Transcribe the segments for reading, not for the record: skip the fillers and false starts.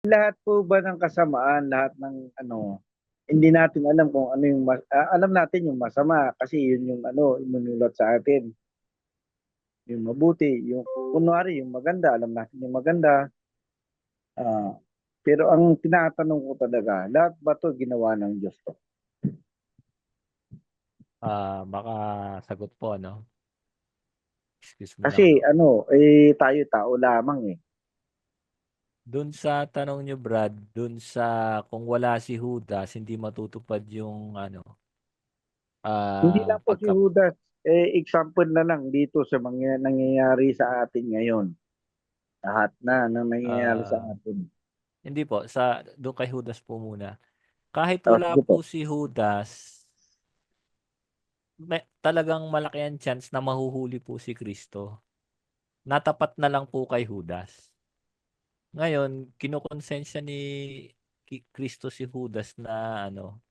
Lahat po ba ng kasamaan, lahat ng ano, hindi natin alam kung ano yung alam natin yung masama kasi yun yung ano, inunulat sa atin. Yung mabuti, yung kunwari yung maganda, alam natin yung maganda. Ah, pero ang tinatanong ko talaga, lahat ba to ginawa ng Diyos to? Baka sagot po, no? Excuse me lang, Kasi no? ano, tayo tao lamang eh. Doon sa tanong nyo, Brad, doon sa kung wala si Judas, hindi matutupad yung ano, Hindi lang po si pagka Judas, example na lang dito sa mga nangyayari sa atin ngayon. Lahat na ng nangyayari sa ah, atin. hindi po sa doon kay Judas po muna. Kahit Oh, wala sige po. po si Judas, talagang malaki ang chance na mahuhuli po si Kristo. Natapat na lang po kay Judas. Ngayon, kinokonsensya ni Kristo si Judas na ano,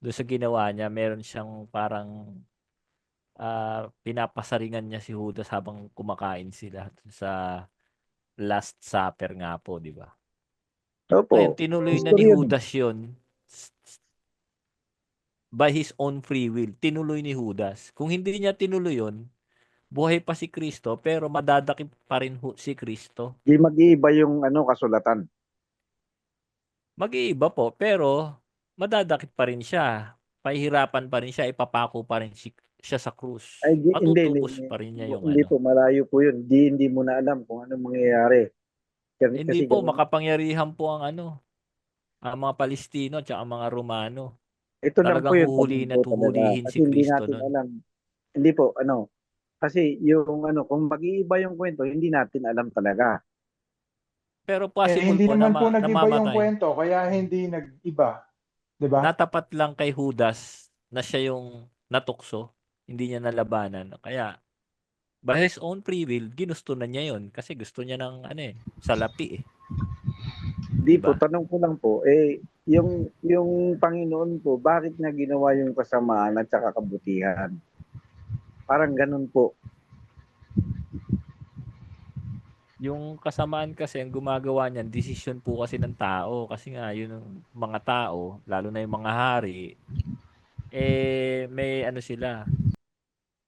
doon sa ginawa niya, meron siyang parang pinapasaringan niya si Judas habang kumakain sila sa Last Supper nga po, di ba? Opo, Ngayon, tinuloy na ni history yun eh. Judas yun by his own free will. Tinuloy ni Judas. Kung hindi niya tinuloy yun, buhay pa si Kristo, pero madadakip pa rin si Kristo. Di mag-iiba yung ano kasulatan. Mag-iiba po, pero madadakip pa rin siya. Pahihirapan pa rin siya, ipapako pa rin siya sa Ay, krus. hindi, Matutubos pa rin niya yung hindi ano. po, malayo po yun. Hindi mo na alam kung anong mangyayari. Hindi Kasi po, ganun, makapangyarihan po ang mga Palestino at mga Romano. ito lang po Talagang yung tanong huhulihin ko at talaga. huhulihin Kasi si hindi Kristo natin nun. alam. Hindi po, ano, kasi yung ano, kung mag-iiba yung kwento, hindi natin alam talaga. Pero Eh, possible hindi po naman po na nag-iba yung mamatay. kwento, kaya hindi nag-iba. 'Di ba? Natapat lang kay Judas na siya yung natukso, hindi niya nalabanan. Kaya, by his own free will, ginusto na niya yun. Kasi gusto niya ng salapi eh. Hindi Di po, ba? tanong ko lang po, yung Panginoon po, bakit niya ginawa yung kasamaan at saka kabutihan? Parang ganun po. Yung kasamaan kasi, ang gumagawa niyan, desisyon po kasi ng tao. Kasi nga, yun ang mga tao, lalo na yung mga hari, may ano sila,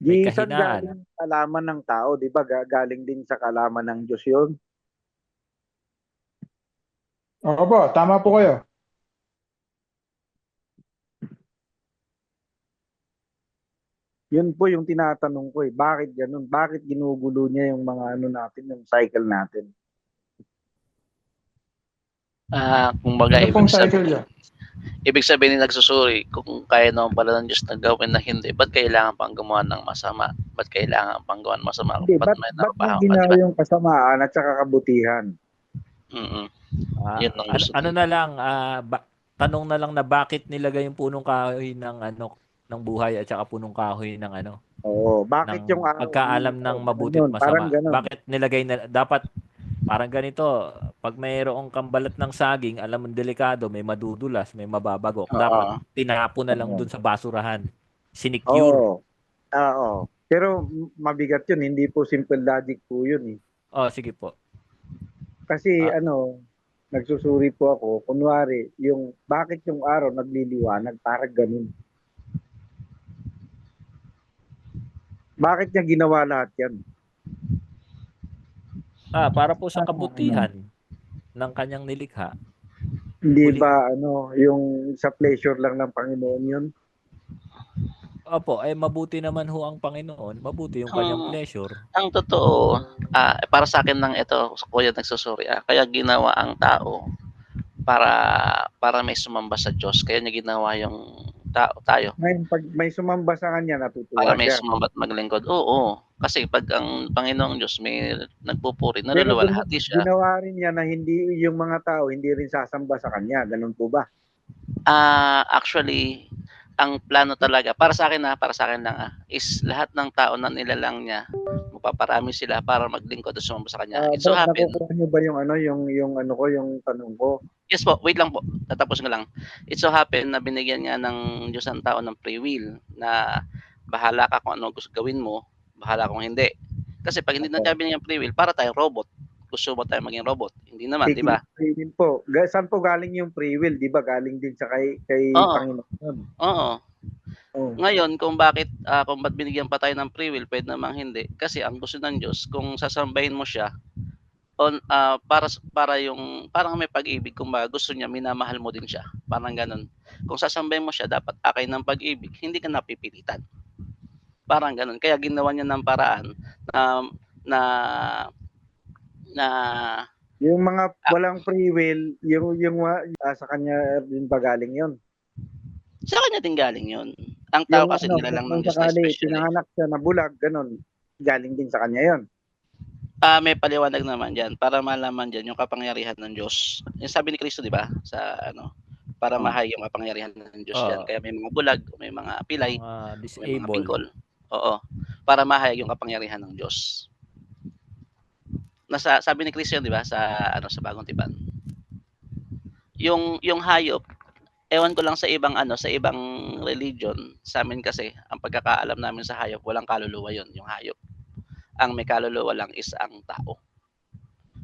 may Di saan kahinaan. galing kalaman ng tao, di ba? Galing din sa kalaman ng Diyos yun. Opo, tama po kayo. Yun po yung tinatanong ko eh. Bakit ganun? Bakit ginugulo niya yung mga ano natin, yung cycle natin? Kumbaga, Ano pong cycle yun? ibig sabihin ni nagsusuri, kung kaya naman pala ng Diyos na gawin na hindi, ba't kailangan pang gumawa ng masama? Ba't kailangan pang gawa ng masama? Hindi, Ba't may ba't niya nababahan ka, di ginawa ba? yung kasamaan at saka kabutihan? Mm-mm. Ah, Yun ang ano, gusto ano ng na lang, tanong na lang na bakit nilagay yung punong kahoy ng ng buhay at saka punong kahoy ng Oo, bakit yung ng araw ang pagkaalam ng araw? Ganun mabuti at yun, parang masama. ganun. Bakit nilagay na dapat parang ganito, pag mayroong kambalat ng saging, alam mo delikado, may madudulas, may mababagok, dapat Oo. tinapon na lang Oo. dun sa basurahan. Sinecure. Oo. Oo. Pero mabigat yun, hindi po simple logic po yun eh. Oh, sige po. Kasi Ah, ano, nagsusuri po ako, kunwari, yung bakit yung araw nagliliwanag, parang ganun. Bakit niya ginawa lahat yan? para po sa Para ano, kabutihan ng kanyang nilikha. hindi Huling ba ano, yung sa pleasure lang ng Panginoon yun? Opo, mabuti naman ho ang Panginoon, mabuti yung kanyang Ang, pleasure. ang totoo, para sa akin lang ito, kuya nagsusuri, kaya ginawa ang tao para may sumamba sa Diyos. Kaya niya ginawa yung tayo Ngayon, pag may sumamba sa kanya, para natutuwa may siya. sumamba at maglingkod. Oo, kasi pag ang Panginoong Diyos may nagpupuri, Pero naluluwalhati siya. ginawa rin niya na hindi yung mga tao hindi rin sasamba sa kanya. Ganun po ba? Actually, ang plano talaga para sa akin lang, is lahat ng tao na nilalang niya, mapaparami sila para maglingkod at sumamba sa kanya. It so Brad, happen, nakukuha niyo ba yung ano, yung ano ko, yung tanong ko? yes po, wait lang po, tatapusin ko lang. It so happen na binigyan nga ng Diyos ang tao ng free will na bahala ka kung ano gusto gawin mo, bahala kung hindi. Kasi pag hindi na Opo. niya binigyan ng free will, para tayong robot. gusto mo tayo maging robot? Hindi naman, di ba? Free will po. Saan po galing yung free will? Di ba galing din sa kay Oo. Panginoon? Oo. Oh. Ngayon, kung ba't binigyan pa tayo ng free will, pwede namang hindi. Kasi ang gusto ng Diyos, kung sasambahin mo siya, para yung parang may pag-ibig, kung gusto niya minamahal mo din siya, parang ganun. Kung sasambahin mo siya, dapat akay ng pag-ibig, hindi ka napipilitan, parang ganun. Kaya ginawa niya ng paraan na na na Yung mga walang free will, sa kanya din ba galing yun? sa kanya din galing yun. Ang tao kasi nilalang ng kung Diyos na sakali especially. pinanganak siya na bulag, ganun, galing din sa kanya yun. May paliwanag naman diyan para malaman diyan yung kapangyarihan ng Diyos. Yung sabi ni Kristo, di ba? Sa para mahayag yung kapangyarihan ng Diyos diyan. Kaya may mga bulag, may mga pilay, Mga may mga disabled. pingkol. Oo. Para mahayag yung kapangyarihan ng Diyos. Sabi ni Kristo, di ba, sa sa Bagong Tipan. Yung hayop, ewan ko lang sa ibang sa ibang religion, sa amin kasi ang pagkakaalam namin sa hayop, walang kaluluwa yon, yung hayop. Ang may kaluluwa lang is ang tao.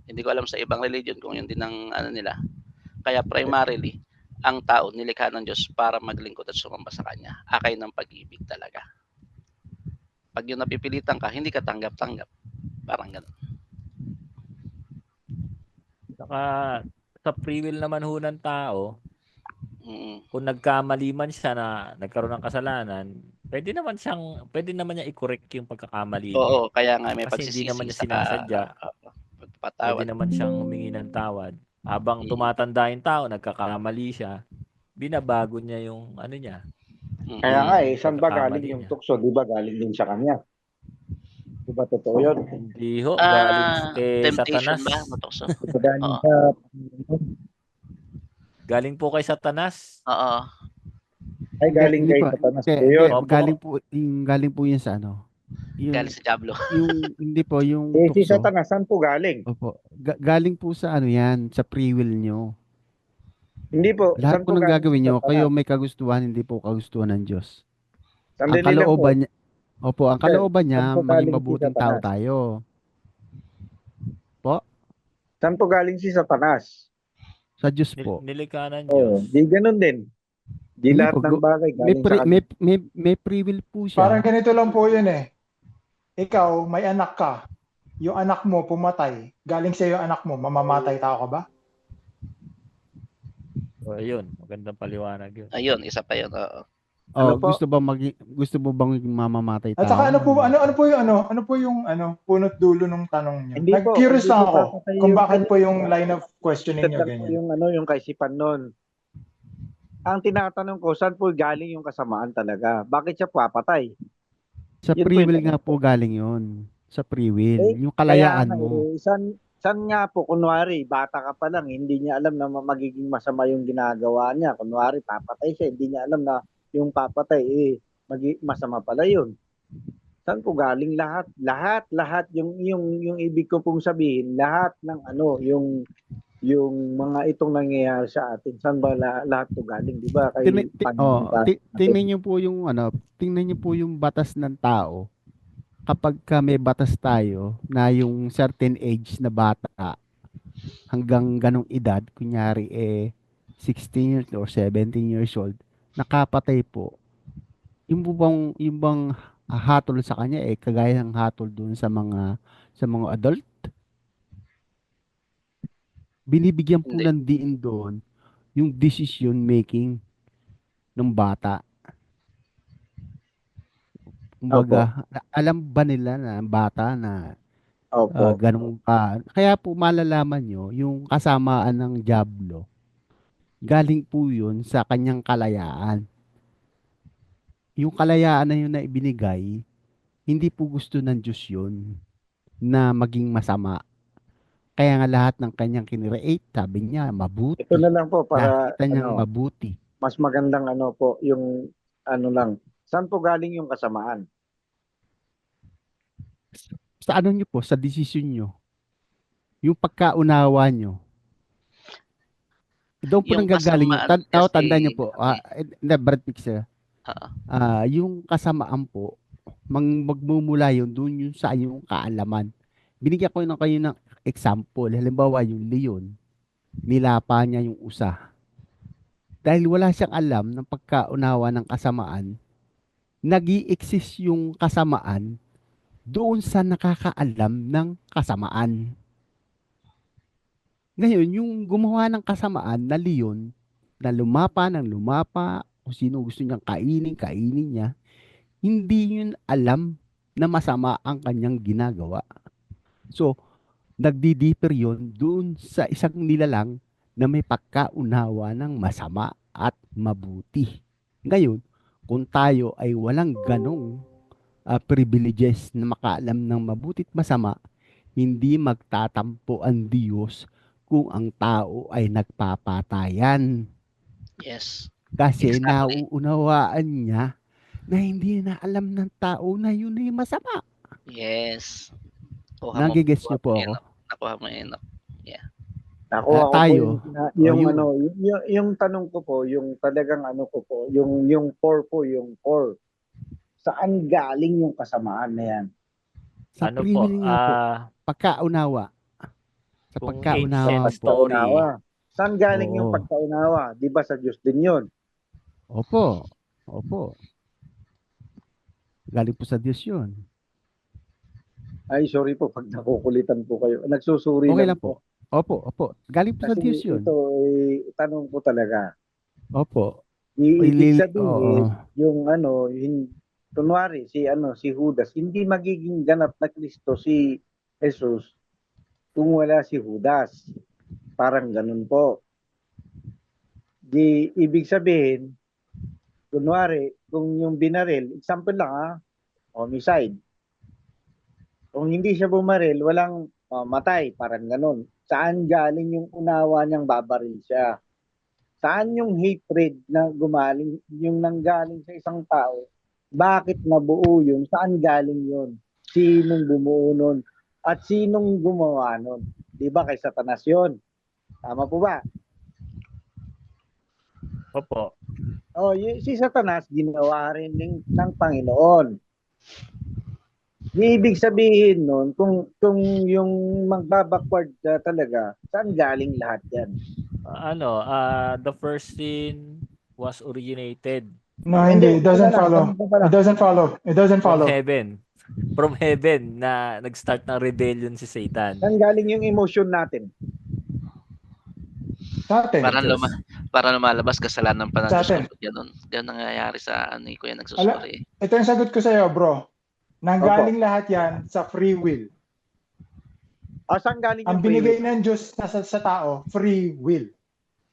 Hindi ko alam sa ibang religion kung yun din ang nila. Kaya primarily, ang tao nilikha ng Diyos para maglingkod at sumamba sa Kanya. Akay ng pag-ibig talaga. Pag yung napipilitan ka, hindi ka tanggap-tanggap. Parang gano'n. Saka sa free will naman ho ng tao, Mm. kung nagkamali man siya na nagkaroon ng kasalanan, pwede naman niya i-correct yung pagkakamali niya. Oo, kaya nga may Kasi hindi naman pagsisisi niya sinasadya. Pwede pagpatawad. naman siyang humingi ng tawad. Habang Mm. tumatanda yung tao, nagkakamali siya, binabago niya yung niya. Mm. Kaya nga saan ba Pagkakamali galing yung niya. tukso? Di ba galing din sa kanya? Di ba totoo yun? Hindi ho, galing kay Temptation Satanas. ba? Matukso? Galing Oo. sa Galing po kay Satanas. Oo. ay galing Hindi kay po. Satanas Hindi, po yun. Opo. galing po yun sa Galing sa Diablo. hindi po, yung Si tukso. Satanas, saan po galing? Opo. Galing po sa yan, sa free will nyo. Hindi po, Lahat saan po po ng galing gagawin si nyo, Satanas? kayo may kagustuhan, hindi po kagustuhan ng Diyos. Ang Sandali lang po. kalooban niya, ang kalooban niya, saan po maging galing si mabuting tao Satanas? tayo. Saan po galing si Satanas? Sa Diyos po. Nilikha ng Oo, Diyos. di ganun din. Di Hindi lahat po, ng bagay May, galing sa kanya. may free will po siya. Parang Ganito lang po yun eh. Ikaw, may anak ka. Yung anak mo pumatay. Galing sa yung anak mo, mamamatay tao ka ba? O, ayun, magandang paliwanag yun. Ayun, isa pa yun. Oo. Ano po? Gusto mo bang maging mamamatay tao? At saka ano po yung punot dulo ng tanong niyo? Hindi po, Nag-curious hindi lang po ako papatay kung yung bakit kanya. po yung line of questioning niyo ganyan. yung kaisipan nun. Ang tinatanong ko, saan po galing yung kasamaan talaga? Bakit siya papatay? Sa Yun po free yung will tanong nga po ko. galing yun. Sa free will. Yung Kaya kalayaan nga, mo. Saan nga po, kunwari, bata ka pa lang, hindi niya alam na magiging masama yung ginagawa niya. Kunwari, papatay siya, hindi niya alam na yung papatay, masama pala yun. Saan po galing lahat? Lahat, yung ibig ko pong sabihin, lahat ng yung mga itong nangyayari sa atin, saan ba lahat to galing, di ba? Tingnan niyo po yung batas ng tao. Kapag may batas tayo na yung certain age na bata hanggang ganong edad, kunyari 16 years or 17 years old, nakapatay po. Yung bang hatol sa kanya kagaya ng hatol doon sa mga adult. Binibigyan po Hindi. ng diin doon yung decision making ng bata. Kumbaga, alam ba nila na bata na Opo. ganun ka? Kaya po malalaman nyo, yung kasamaan ng Diablo, galing po yun sa kanyang kalayaan. Yung kalayaan na yun na ibinigay, hindi po gusto ng Diyos yun na maging masama. Kaya nga lahat ng kanyang kinreate, sabi niya, mabuti. Ito na lang po para Nakita niyang mabuti. mas magandang yung lang. Saan po galing yung kasamaan? Sa niyo po, sa desisyon niyo. Yung pagkaunawa niyo. Doon po Yung nanggagaling yun. kasamaan kasi, Tandaan niyo po, Brad Pixel, Oo. yung kasamaan po, magmumula yun, doon yun sa yung kaalaman. Binigyan ko kayo ng example, halimbawa yung leon, nilapa niya yung usa. Dahil wala siyang alam ng pagkaunawa ng kasamaan, nag-i-exist yung kasamaan doon sa nakakaalam ng kasamaan. Ngayon, yung gumawa ng kasamaan na leon, na lumapa ng lumapa, kung sino gusto niyang kainin, kainin niya, hindi yun alam na masama ang kanyang ginagawa. So, nagdi-differ yun doon sa isang nilalang na may pagkaunawa ng masama at mabuti. Ngayon, kung tayo ay walang ganong privileges na makaalam ng mabuti at masama, hindi magtatampo ang Diyos kung ang tao ay nagpapatayan. Yes. Kasi Exactly. nauunawaan niya na hindi na alam ng tao na yun ay masama. Yes. Nagigets niyo po ako? Nakuha mo, Enoch. Nakuha ko tayo. po yung yun. ano, yung tanong ko po, yung talagang ano ko po, yung core po, yung core. Saan galing yung kasamaan na yan? Sa Ano free po, will nga po, pagkaunawa. Sa kung pagkaunawa ancient po. story, Saan galing yung Oo. pagkaunawa? Di ba sa Diyos din yun? Opo. Galing po sa Diyos yun. Ay, sorry po pag nakukulitan po kayo. Nagsusuri Okay lang lang po. Opo. Galing po sa Kasi Diyos yun. ito, tanong ko talaga. Opo. Ibig sabihin, Oo. yung ano, kunwari, si Judas, hindi magiging ganap na Kristo si Jesus kung wala si Judas. Parang ganun po. Ibig sabihin, kunwari, kung yung binaril, example lang homicide. Kung hindi siya bumaril, walang matay, parang ganun. Saan galing yung unawa niyang babaril siya? Saan yung hatred na gumaling, yung nanggaling sa isang tao? Bakit nabuo yun? Saan galing yun? Sinong bumuo nun? At sinong gumawa nun? Di ba kay Satanas yun? Tama po ba? opo, Si Satanas ginawa rin ng Panginoon. Ibig sabihin nun, kung yung magbabackward talaga, saan galing lahat yan? the first sin was originated No, hindi. It doesn't follow. It doesn't from follow. heaven. From heaven na nag-start ng rebellion si Satan. Saan galing yung emotion natin? Sa atin. Diyos. Para lumalabas kasalanan pa ng Sa Diyos atin. kapag ganun. Ganun nangyayari sa Kuya nagsusuri. Ito yung sagot ko sa iyo, bro. Nanggaling lahat yan sa free will. Saan galing yung Ang free binigay will? ng Diyos sa tao, free will.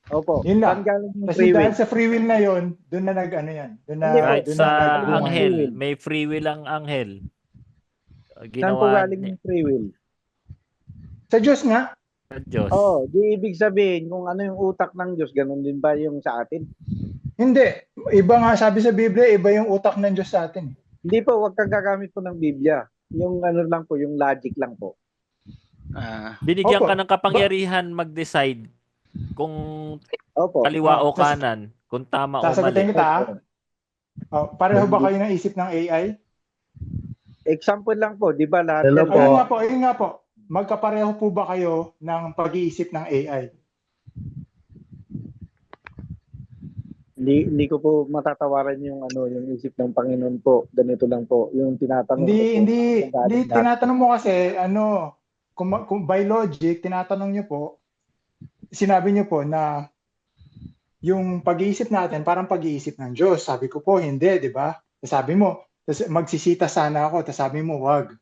Opo. Yun lang. Saan galing yung Kasi free will? dahil sa free will na yon, doon na nag-ano yan. Doon na, Kahit doon sa na nagbunga. anghel, may free will ang anghel. Saan po Ginawa galing ni yung free will? Sa Diyos nga. sa Diyos. Ibig sabihin, kung ano yung utak ng Diyos, ganun din ba yung sa atin? Hindi. Iba nga sabi sa Biblia, iba yung utak ng Diyos sa atin. Hindi po, wag kang gagamit po ng Biblia. Yung ano lang po, yung logic lang po. Binigyan Opo. ka ng kapangyarihan mag-decide kung Opo. kaliwa o Oh, kanan, kung tama o Sasagutin mali. kita. Pareho ba kayo ng isip ng AI? Example lang po, di ba lahat Hello yan- po. Ayun nga po. Magkapareho po ba kayo ng pag-iisip ng AI? Hindi ko po matatawaran yung yung isip ng Panginoon po. Ganito lang po, yung tinatanong ko po. Hindi kung galing lahat. tinatanong mo kasi kung by logic tinatanong niyo po, sinabi niyo po na yung pag-iisip natin parang pag-iisip ng Diyos. Sabi ko po hindi, di ba? Sabi mo, magsisita sana ako, tapos sabi mo wag.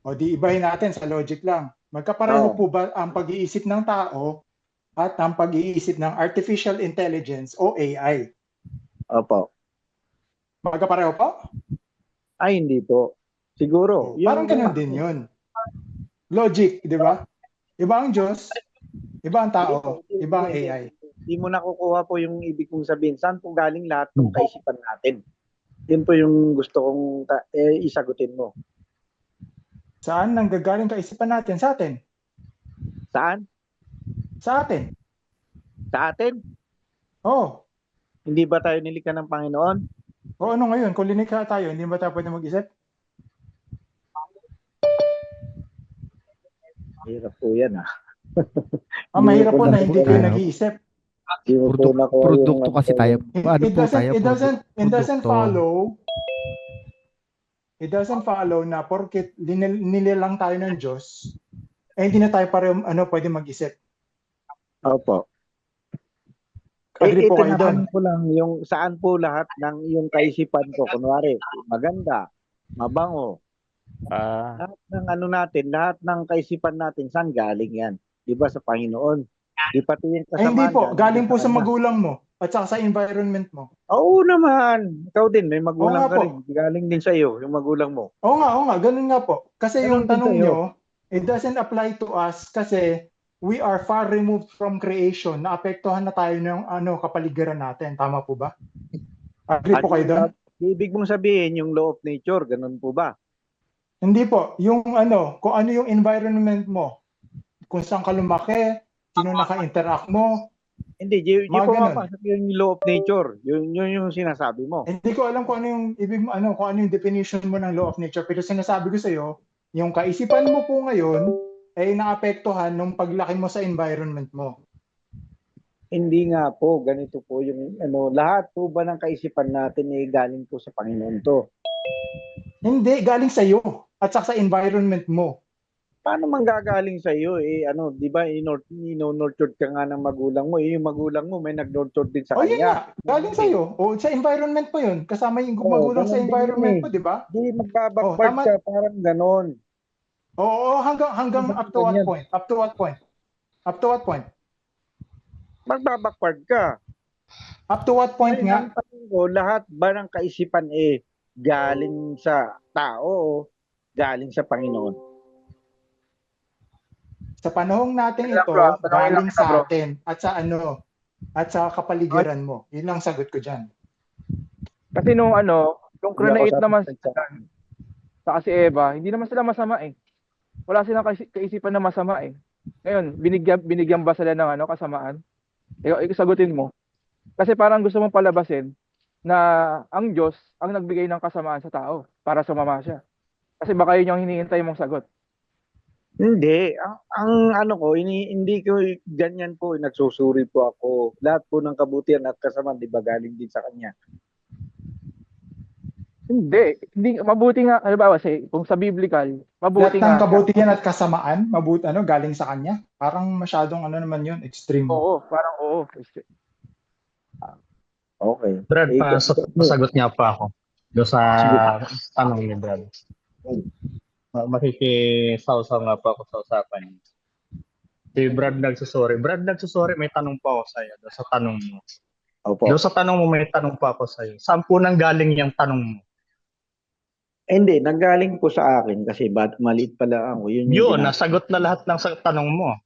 O di ibahin natin sa logic lang. Magkapareho po ba ang pag-iisip ng tao at ang pag-iisip ng artificial intelligence o AI? Opo. Magkapareho po? Ay, hindi po. Siguro. Parang ganun din yun. Logic, di ba? Iba ang Diyos, iba ang tao, iba ang AI. Hindi mo nakukuha po yung ibig kong sabihin. Saan po galing lahat ng kaisipan natin? Yun po yung gusto kong isagutin mo. Saan nanggagaling kaisipan natin? Sa atin. Saan? Sa atin. Sa atin? Oh. Hindi ba tayo nilikha ng Panginoon? O ano ngayon? Kung linikha tayo, hindi ba tayo pwede mag-isip? Hirap po yan ah. Mahirap po na Hindi hindi po kayo tayo. nag-iisip. Hindi mo po nakuha Produkto yung kasi tayo. Ano It po tayo? doesn't Produkto. follow. It doesn't follow na porket nilalang tayo ng Diyos, hindi na tayo pareho pwede mag-isip. Opo. Agree po ito kayo doon. naman po lang yung saan po lahat ng yung kaisipan ko. Kunwari, maganda, mabango. Lahat ng natin, lahat ng kaisipan natin, saan galing yan? Di ba sa Panginoon? Di pati yung Ay, hindi kasamaan. po. Galing po sa Kanya. magulang mo at saka sa environment mo. Oo naman. Ikaw din, may magulang Oo nga ka po. rin. Galing din sa iyo, yung magulang mo. Oo nga. Ganun nga po. Kasi Ganun yung din tanong sa'yo. nyo, it doesn't apply to us kasi we are far removed from creation. Naapektuhan na tayo ng kapaligiran natin. Tama po ba? Agree po kayo doon? Ibig mong sabihin yung law of nature, ganun po ba? Hindi po. Yung kung ano yung environment mo, kung saan ka lumaki, sino naka-interact mo. Hindi, di Mga po ganun. mapasok yung law of nature. Yun yung sinasabi mo. Hindi ko alam kung ano yung ibig kung ano yung definition mo ng law of nature, pero sinasabi ko sa iyo, yung kaisipan mo po ngayon ay naapektuhan nung paglaki mo sa environment mo. Hindi nga po, ganito po yung lahat po ba ng kaisipan natin ay galing po sa Panginoon to. Hindi, galing sa iyo at saka sa environment mo. Paano manggagaling sa iyo di ba nurtured ka nga ng magulang mo, yung magulang mo may nag-nurture din sa Yun kanya. nga, galing sa iyo. O sa environment mo yun. Kasama yung magulang sa ganun din environment yun mo, di ba? Di magbabackward tama. ka, parang ganon. Oo, hanggang up to what Ganyan. point? Up to what point? Up to what point? Magbabackward ka. Up to what point nga? Ang tanong ko, lahat ba ng kaisipan galing sa tao o galing sa Panginoon? Sa panahong natin ito, galing sa atin at sa at sa kapaligiran mo. Yun lang sagot ko diyan. Kasi nung create Hindi ako naman satisfied. sa si Eva, hindi naman sila masama eh. Wala silang kaisipan na masama eh. Ngayon, binigyan ba sila ng kasamaan? Sagutin mo. Kasi parang gusto mong palabasin na ang Diyos ang nagbigay ng kasamaan sa tao para sumama siya. Kasi baka yun yung hinihintay mong sagot. Hindi. Ang hindi ko ganyan po. Nagsusuri po ako. Lahat po ng kabutihan at kasamaan, di ba, galing din sa Kanya. Hindi mabuti nga, kung sa biblical, mabuti Lahat ng nga. kabutihan at kasamaan, galing sa kanya. Parang masyadong naman yun, extreme. Oo, parang oo. Okay. Brad, pasagot niya pa ako doon sa tanong ni Brad. Makikisawsaw nga pa ako sa usapan niya. Si Brad nagsusuri. May tanong pa ako sa iyo doon sa tanong mo. Opo. Doon sa tanong mo, may tanong pa ako sa iyo. Saan po nang galing yung tanong mo? Hindi, nanggaling po sa akin kasi maliit pala ako. Yun, nasagot na lahat ng tanong mo.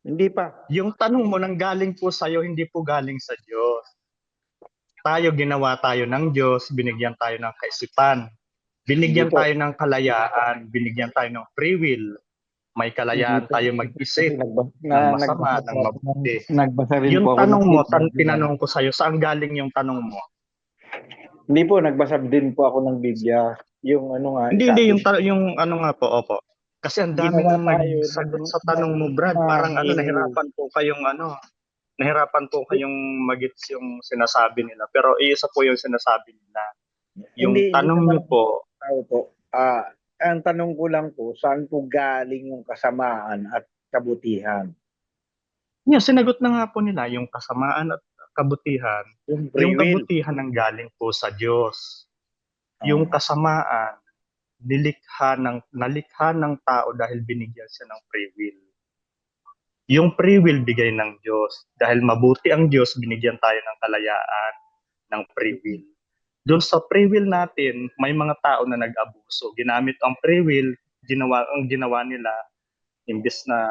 Hindi pa. Yung tanong mo nanggaling po sa iyo, hindi po galing sa Diyos. Ginawa tayo ng Diyos, binigyan tayo ng kaisipan. Binigyan tayo ng kalayaan, binigyan tayo ng free will. May kalayaan tayo mag-isip ng masama, ng mabuti. Yung tanong mo, tinanong ko sa'yo, saan galing yung tanong mo? Hindi po, nagbasa din po ako ng Biblia. Yung Hindi, yung nga po, opo. Kasi ang dami nang nagsagot sa tanong mo, Brad. Parang nahirapan po kayong magits yung sinasabi nila. Pero isa po yung sinasabi nila. Yung tanong niyo po, ang tanong ko lang po, saan po galing yung kasamaan at kabutihan? sinagot na nga po nila yung kasamaan at kabutihan. Yung Yung kabutihan ang galing po sa Diyos. Yung kasamaan, nalikha ng tao dahil binigyan siya ng free will. Yung free will bigay ng Diyos. Dahil mabuti ang Diyos, binigyan tayo ng kalayaan, ng free will. Doon sa free will natin, may mga tao na nag-abuso. Ginamit ang free will, ginawa nila, imbes na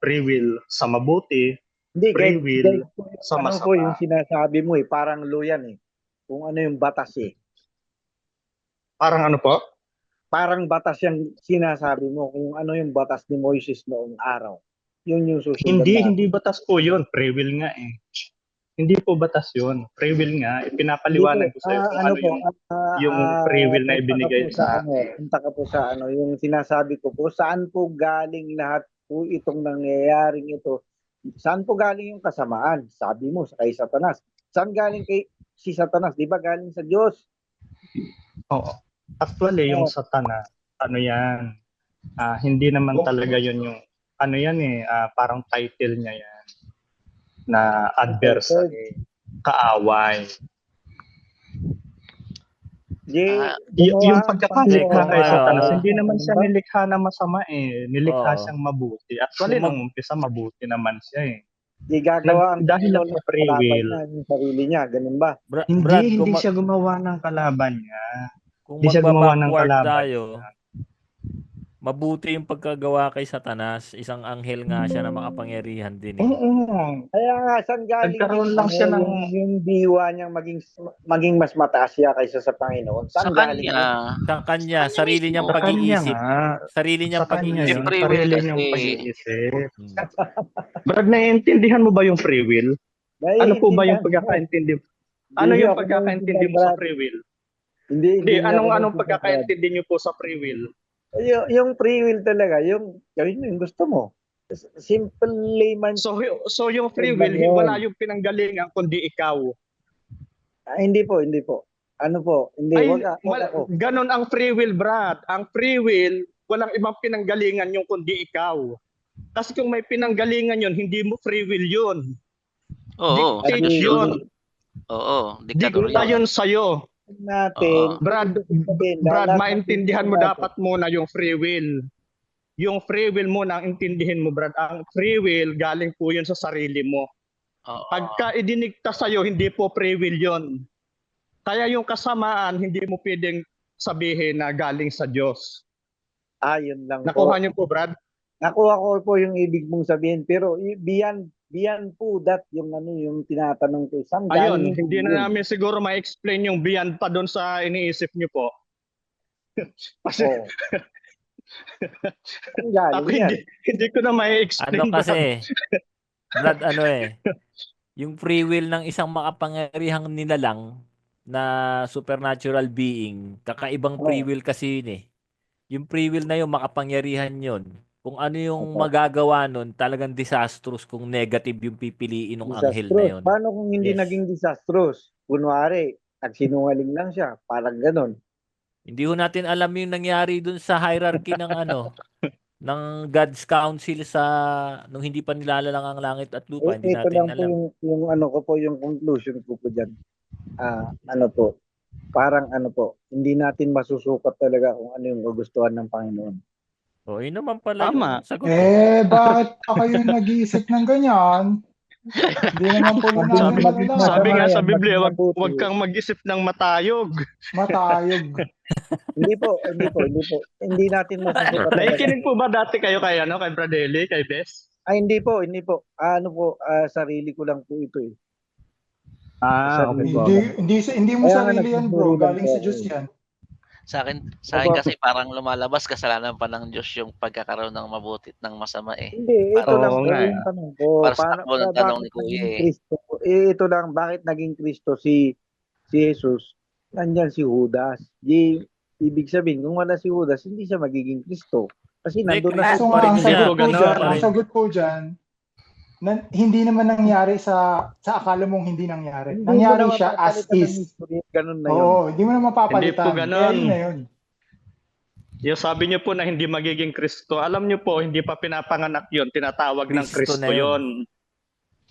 free will sa mabuti, free will sa masama. Po yung sinasabi mo parang law yan Kung ano yung batas Parang ano po? Parang batas yung sinasabi mo kung ano yung batas ni Moises noong araw. Yun yung susunod. Hindi batas po yun. Free will nga Hindi po batas yun. Free will nga. Hindi Ipinapaliwanag ko po, sa'yo kung ano ano po, yung free will na punta ka ibinigay po sa sa ano, atin. punta ka po sa ano, yung sinasabi ko po, saan po galing lahat po itong nangyayaring ito? Saan po galing yung kasamaan? Sabi mo, kay Satanas. Saan galing kay si Satanas? Di ba galing sa Diyos? Oo. Actually, yung Satanas, ano yan, hindi naman talaga yun yung, ano yan parang title niya yan, na adversary, kaaway. Yung pagkakalikha kay Satanas, hindi naman siya nilikha na masama nilikha siyang mabuti. Actually, nung umpisa, mabuti naman siya Di gagawa ang dahil lang sa free will. yung sarili niya, ganun ba? Hindi siya gumawa ng kalaban niya. Kung Hindi siya gumawa ng magbabackward kalaban tayo, mabuti yung pagkagawa kay Satanas. Isang anghel nga siya na makapangyarihan din eh. Oo. Kaya nga, saan galing Nagkaroon lang siya ng- yung diwa niyang maging mas mataas siya kaysa sa Panginoon? Sa Saan galing yun? kanya. Sa kanya, sarili niyang mismo. Sa kanya pag-iisip. nga. Sarili niyang Sa kanya pag-iisip. yun. Free will Sarili kasi. niyang pag-iisip. Hmm. Brad, naiintindihan mo ba yung free will? Ano po ba yung pagkakaintindi? Ano Hindi yung ako pagkakaintindi mo naiintindihan, sa Brad. free will? Hindi Hindi, niya ako anong naiintindihan, pagkakaintindi niyo po sa free will? Brad. Yung free will talaga, yung gawin mo yung gusto mo. Simple layman. So yung free will, wala yung pinanggalingan kundi ikaw. Hindi po. Ano po? Hindi, wag ako. Ganon ang free will, Brad. Ang free will, walang ibang pinanggalingan yung kundi ikaw. Kasi kung may pinanggalingan yun, hindi mo free will yun. Oo. Dictate yun. Oo. Diktador Dikta yun. yun sa'yo. Natin. Brad, maintindihan mo dapat muna yung free will. Yung free will mo na intindihin mo, Brad. Ang free will, galing po yun sa sarili mo. Oo. Pagka idinigta sa'yo, hindi po free will yun. Kaya yung kasamaan, hindi mo pwedeng sabihin na galing sa Diyos. Yun lang Nakuha po. niyo po, Brad? Nakuha ko po yung ibig mong sabihin. Pero beyond po that, yung tinatanong ko. Saan Ayun, galing yung hindi free will? na namin siguro ma-explain yung beyond pa doon sa iniisip niyo po. Kasi Oo. Saan galing ako yan? hindi ko na ma-explain. Ano kasi, Brad, yung free will ng isang makapangyarihang nilalang na supernatural being, kakaibang free will kasi yun eh. Yung free will na yun, makapangyarihan yun. Kung ano yung magagawa nun, talagang disastrous kung negative yung pipiliin ng anghel na Disastrous. yun. Paano kung hindi Yes. naging disastrous? Kunwari, nagsinungaling lang siya. Parang ganon. Hindi ho natin alam yung nangyari dun sa hierarchy ng ng God's Council nung hindi pa nilalalang ang langit at lupa. Hindi Ito natin lang po alam. yung ano ko po, yung conclusion ko po dyan. Ano po, parang ano po, hindi natin masusukat talaga kung ano yung kagustuhan ng Panginoon. O, yun naman pala Tama. yung sagot. Bakit pa kayo nag-iisip ng ganyan? Hindi naman po yun namin malalaman. Sabi nga sa Yan, Biblia, mabuti. wag kang mag-isip ng matayog. Matayog. Hindi po. Hindi natin masusukat talaga. Naikinig po ba dati kayo kay Bradley, kay Bes? Hindi po. Ano po, sarili ko lang po ito eh. Okay po. Hindi mo Kaya nga sarili yan, bro. nagpupuri lang Galing po sa ako Diyos eh. yan. Sa akin kasi parang lumalabas kasalanan pa ng Diyos yung pagkakaroon ng mabuti at ng masama eh. Hindi, ito Oo lang po nga, yung tanong ko. Para sa takbo ng tanong ni bakit Kuya naging eh. Kristo? Ito lang, bakit naging Kristo si Jesus? Nandyan si Judas. Ibig sabihin, kung wala si Judas, hindi siya magiging Kristo. Kasi Hindi, nandun na Kristo So pa nga, rin ang siya. sagot po Ganun. dyan, hindi naman nangyari sa akala mong hindi nangyari. Hindi Nangyari mo na siya as mapapalitan ng is. history. Ganun na yun. Oo, hindi mo na mapapalitan. Hindi po ganun. Kaya yun na yun. Yung sabi niyo po na hindi magiging Kristo. Alam niyo po, hindi pa pinapanganak yun. Tinatawag ng Kristo Kristo na yun. yun.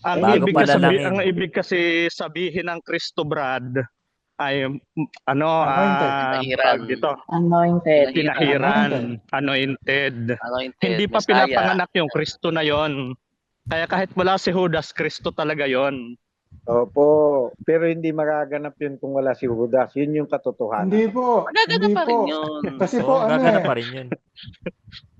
Ang Bago ibig kasi sabihin ng Kristo, Brad, ay Anointed. tawag dito, Anointed. pinahiran, anointed. Hindi pa Messiah. pinapanganak yung Kristo na yon. Kaya kahit wala si Judas, Kristo talaga yon. Opo. Pero hindi magaganap yun kung wala si Judas. Yun yung katotohanan. Hindi po. Magagana Hindi pa rin po. yun. Kasi Oo, po, ano gagana eh. pa rin yun.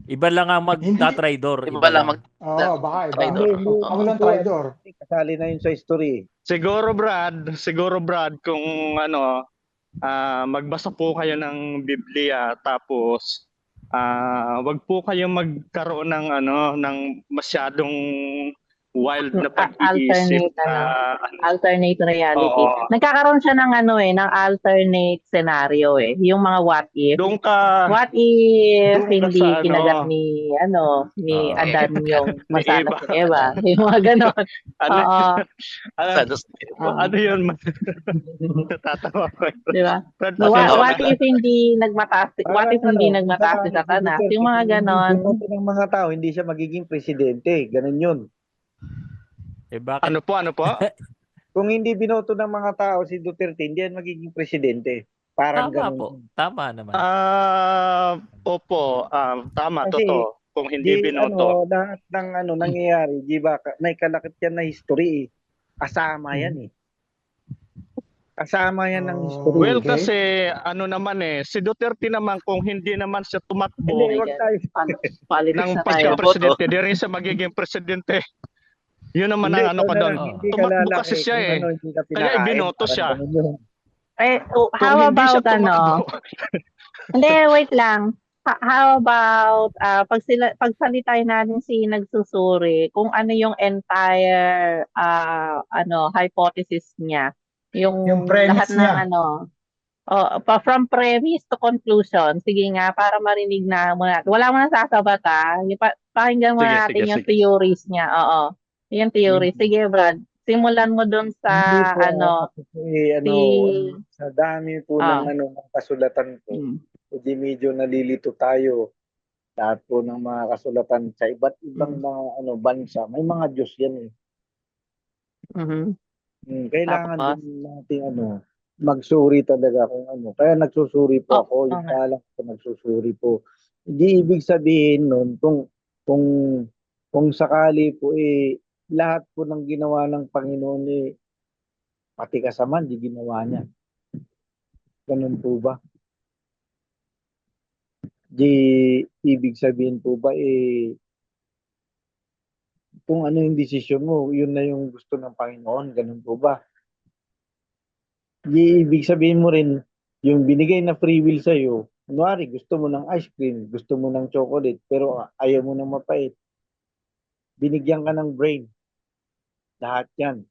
Iba lang ang magta-traidor. Iba lang mag... Oo, baka iba. Traidor. Ako lang traidor. Kasali na yun sa history. Siguro Brad, kung magbasa po kayo ng Biblia tapos wag po kayong magkaroon ng ng masyadong wild na pag-iisip. Alternate reality. Oo. Nagkakaroon siya ng ng alternate scenario eh. Yung mga what if. Doon ka, What if doon ka hindi sa kinagat ni Oo. Adan yung Ni mansanas Eva. ni Eva. Yung mga ganon. Ano, Oo. ano, Sados, ano yun? Natatawa ko. Di ba? Brad, What if hindi nagmataas si si Satanas? Duterte, Yung mga kung hindi ganon. binoto ng mga tao, hindi siya magiging presidente. Ganun yun. Eh bakit? Ano po? Kung hindi binoto ng mga tao si Duterte, hindi yan magiging presidente. Parang Tama ganun. po. Tama naman. Opo, tama, Kasi, totoo. Kung hindi binoto. lahat ng nangyayari, di ba, may kalakit yan na history eh. Kasama yan eh. Kasama yan ng history. Well, Okay. kasi ano naman si Duterte naman kung hindi naman siya tumakbo Hindi, wag tayo. Politics ng na tayo. pagka-presidente, di rin siya magiging presidente. Yun naman ang ano ko doon. Hindi ka Tumakbo lalaki kasi siya kung hindi ka Kaya pinakain, ibinoto parang siya. ganun yun. How Kung hindi siya about tumakbo. Hindi, wait lang. How about pagsalitain natin si nagsusuri kung ano yung entire hypothesis niya, Yung premise lahat ng niya. from premise to conclusion. Sige nga, para marinig na muna. Wala mo na sasabat pakinggan mo Sige, natin sige, yung sige. theories niya. Oo. Yung theories. Sige, Brad. Simulan mo dun sa sa dami po ng ng kasulatan ko. Hindi medyo nalilito tayo. Lahat po ng mga kasulatan sa iba't ibang mga bansa, may mga Diyos yan eh. Kailangan Tapos? din natin magsuri talaga kung Kaya nagsusuri po ako, yung alam ko nagsusuri po. Hindi ibig sabihin nun kung sakali po lahat po ng ginawa ng Panginoon pati kasamaan, di ginawa niya. Ganun po ba? Di ibig sabihin po ba kung ano yung desisyon mo, yun na yung gusto ng Panginoon, ganun po ba? Di ibig sabihin mo rin, yung binigay na free will sa'yo, kunwari gusto mo ng ice cream, gusto mo ng chocolate, pero ayaw mo ng mapait. Binigyan ka ng brain. Lahat yan.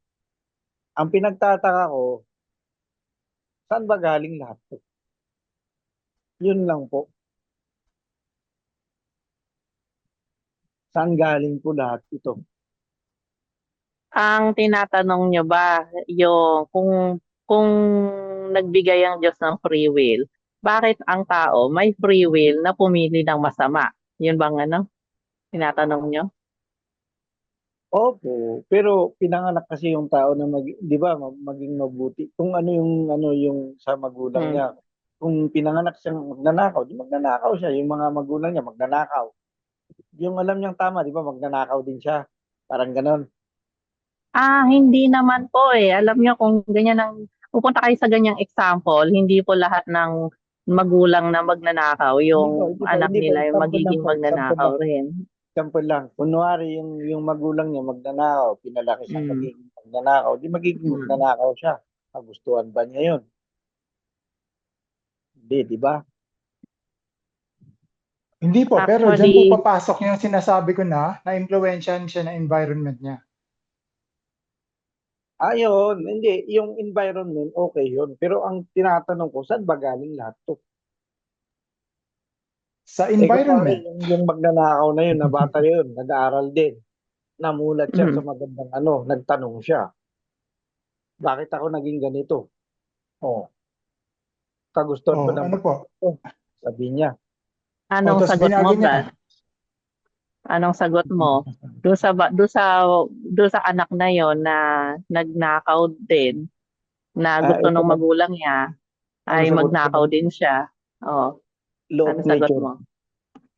Ang pinagtataka ko, saan ba galing lahat po? Yun lang po. Saan galing po lahat ito? Ang tinatanong nyo ba, yung kung nagbigay ang Diyos ng free will, bakit ang tao may free will na pumili ng masama? Yun bang tinatanong nyo? Opo, pero pinanganak kasi yung tao na 'di ba, maging mabuti. Kung yung sa magulang niya, kung pinanganak siyang magnanakaw, di magnanakaw siya. Yung mga magulang niya magnanakaw. Yung alam niyang tama, di ba, magnanakaw din siya. Parang ganon. Hindi naman po eh. Alam nyo kung ganyan pupunta kayo sa ganyang example, hindi po lahat ng magulang na magnanakaw, yung anak nila yung magiging magnanakaw rin. Example lang, kunwari yung magulang niya magnanakaw, pinalaki siya magiging magnanakaw, di magiging magnanakaw siya. Magustuhan ba niya yun? Hindi, di ba? Hindi po, pero Actually, dyan po papasok yung sinasabi ko na na-influensyan siya ng environment niya. Ayun, hindi. Yung environment, okay yun. Pero ang tinatanong ko, saan ba galing lahat to? Sa environment. Yung magnanakaw na yun, na bata yun, nag-aaral din. Namulat siya sa magandang nagtanong siya. Bakit ako naging ganito? Kagustuhan ko ng ano po? Sabi niya. Anong sagot mo, Brad? Anong sagot mo? Doon sa anak na yon na nagnakaw din, na gusto ng magulang niya, ay magnakaw din siya. Ano sagot mo?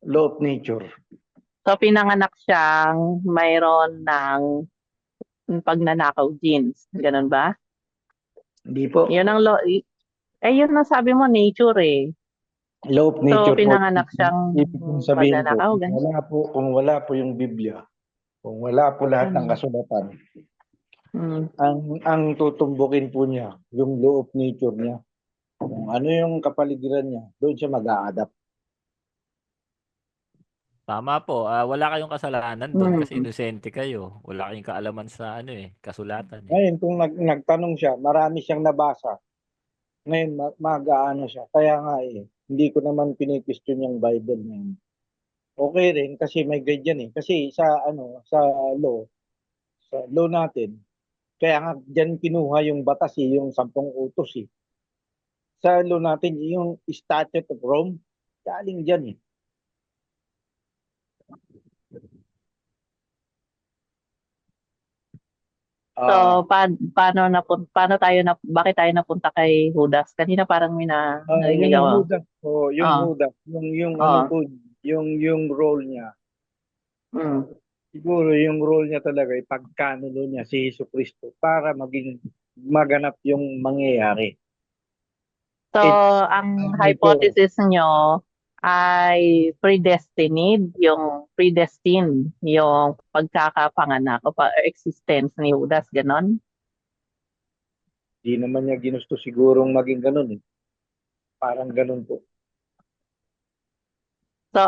Law of nature. So, pinanganak siyang mayroon ng pagnanakaw genes. Ganun ba? Hindi po. Yun ang law. Yun ang sabi mo, nature eh. Law of nature. So, pinanganak siyang magnanakaw. Kung wala po yung Biblia, kung wala po lahat ng kasulatan, ang tutumbukin po niya, yung law of nature niya. Kung ano yung kapaligiran niya, doon siya mag-a-adapt. Tama po. Wala kayong kasalanan doon kasi Mm. inosente kayo. Wala kayong kaalaman sa kasulatan eh. Ngayon, kung nagtanong siya, marami siyang nabasa. Ngayon, mag-aano siya. Kaya nga hindi ko naman pini-question yung Bible na yun. Okay rin kasi may guide yan eh. Kasi sa law natin, kaya nga diyan kinuha yung batas yung 10 utos eh. Sa law natin, yung Statute of Rome, galing diyan eh. So, paano tayo bakit tayo napunta kay Judas? Kanina parang may narinig Yung ako. Judas, yung Ah. Judas, yung Ah. po, yung role niya. Mm. Siguro yung role niya talaga ay pagkanulo niya si Jesucristo para maging maganap yung mangyayari. So, ang hypothesis nyo ay predestined yung pagkakapanganak o existence ni Judas, ganon? Di naman niya ginusto sigurong maging ganun eh. Parang ganun po. So,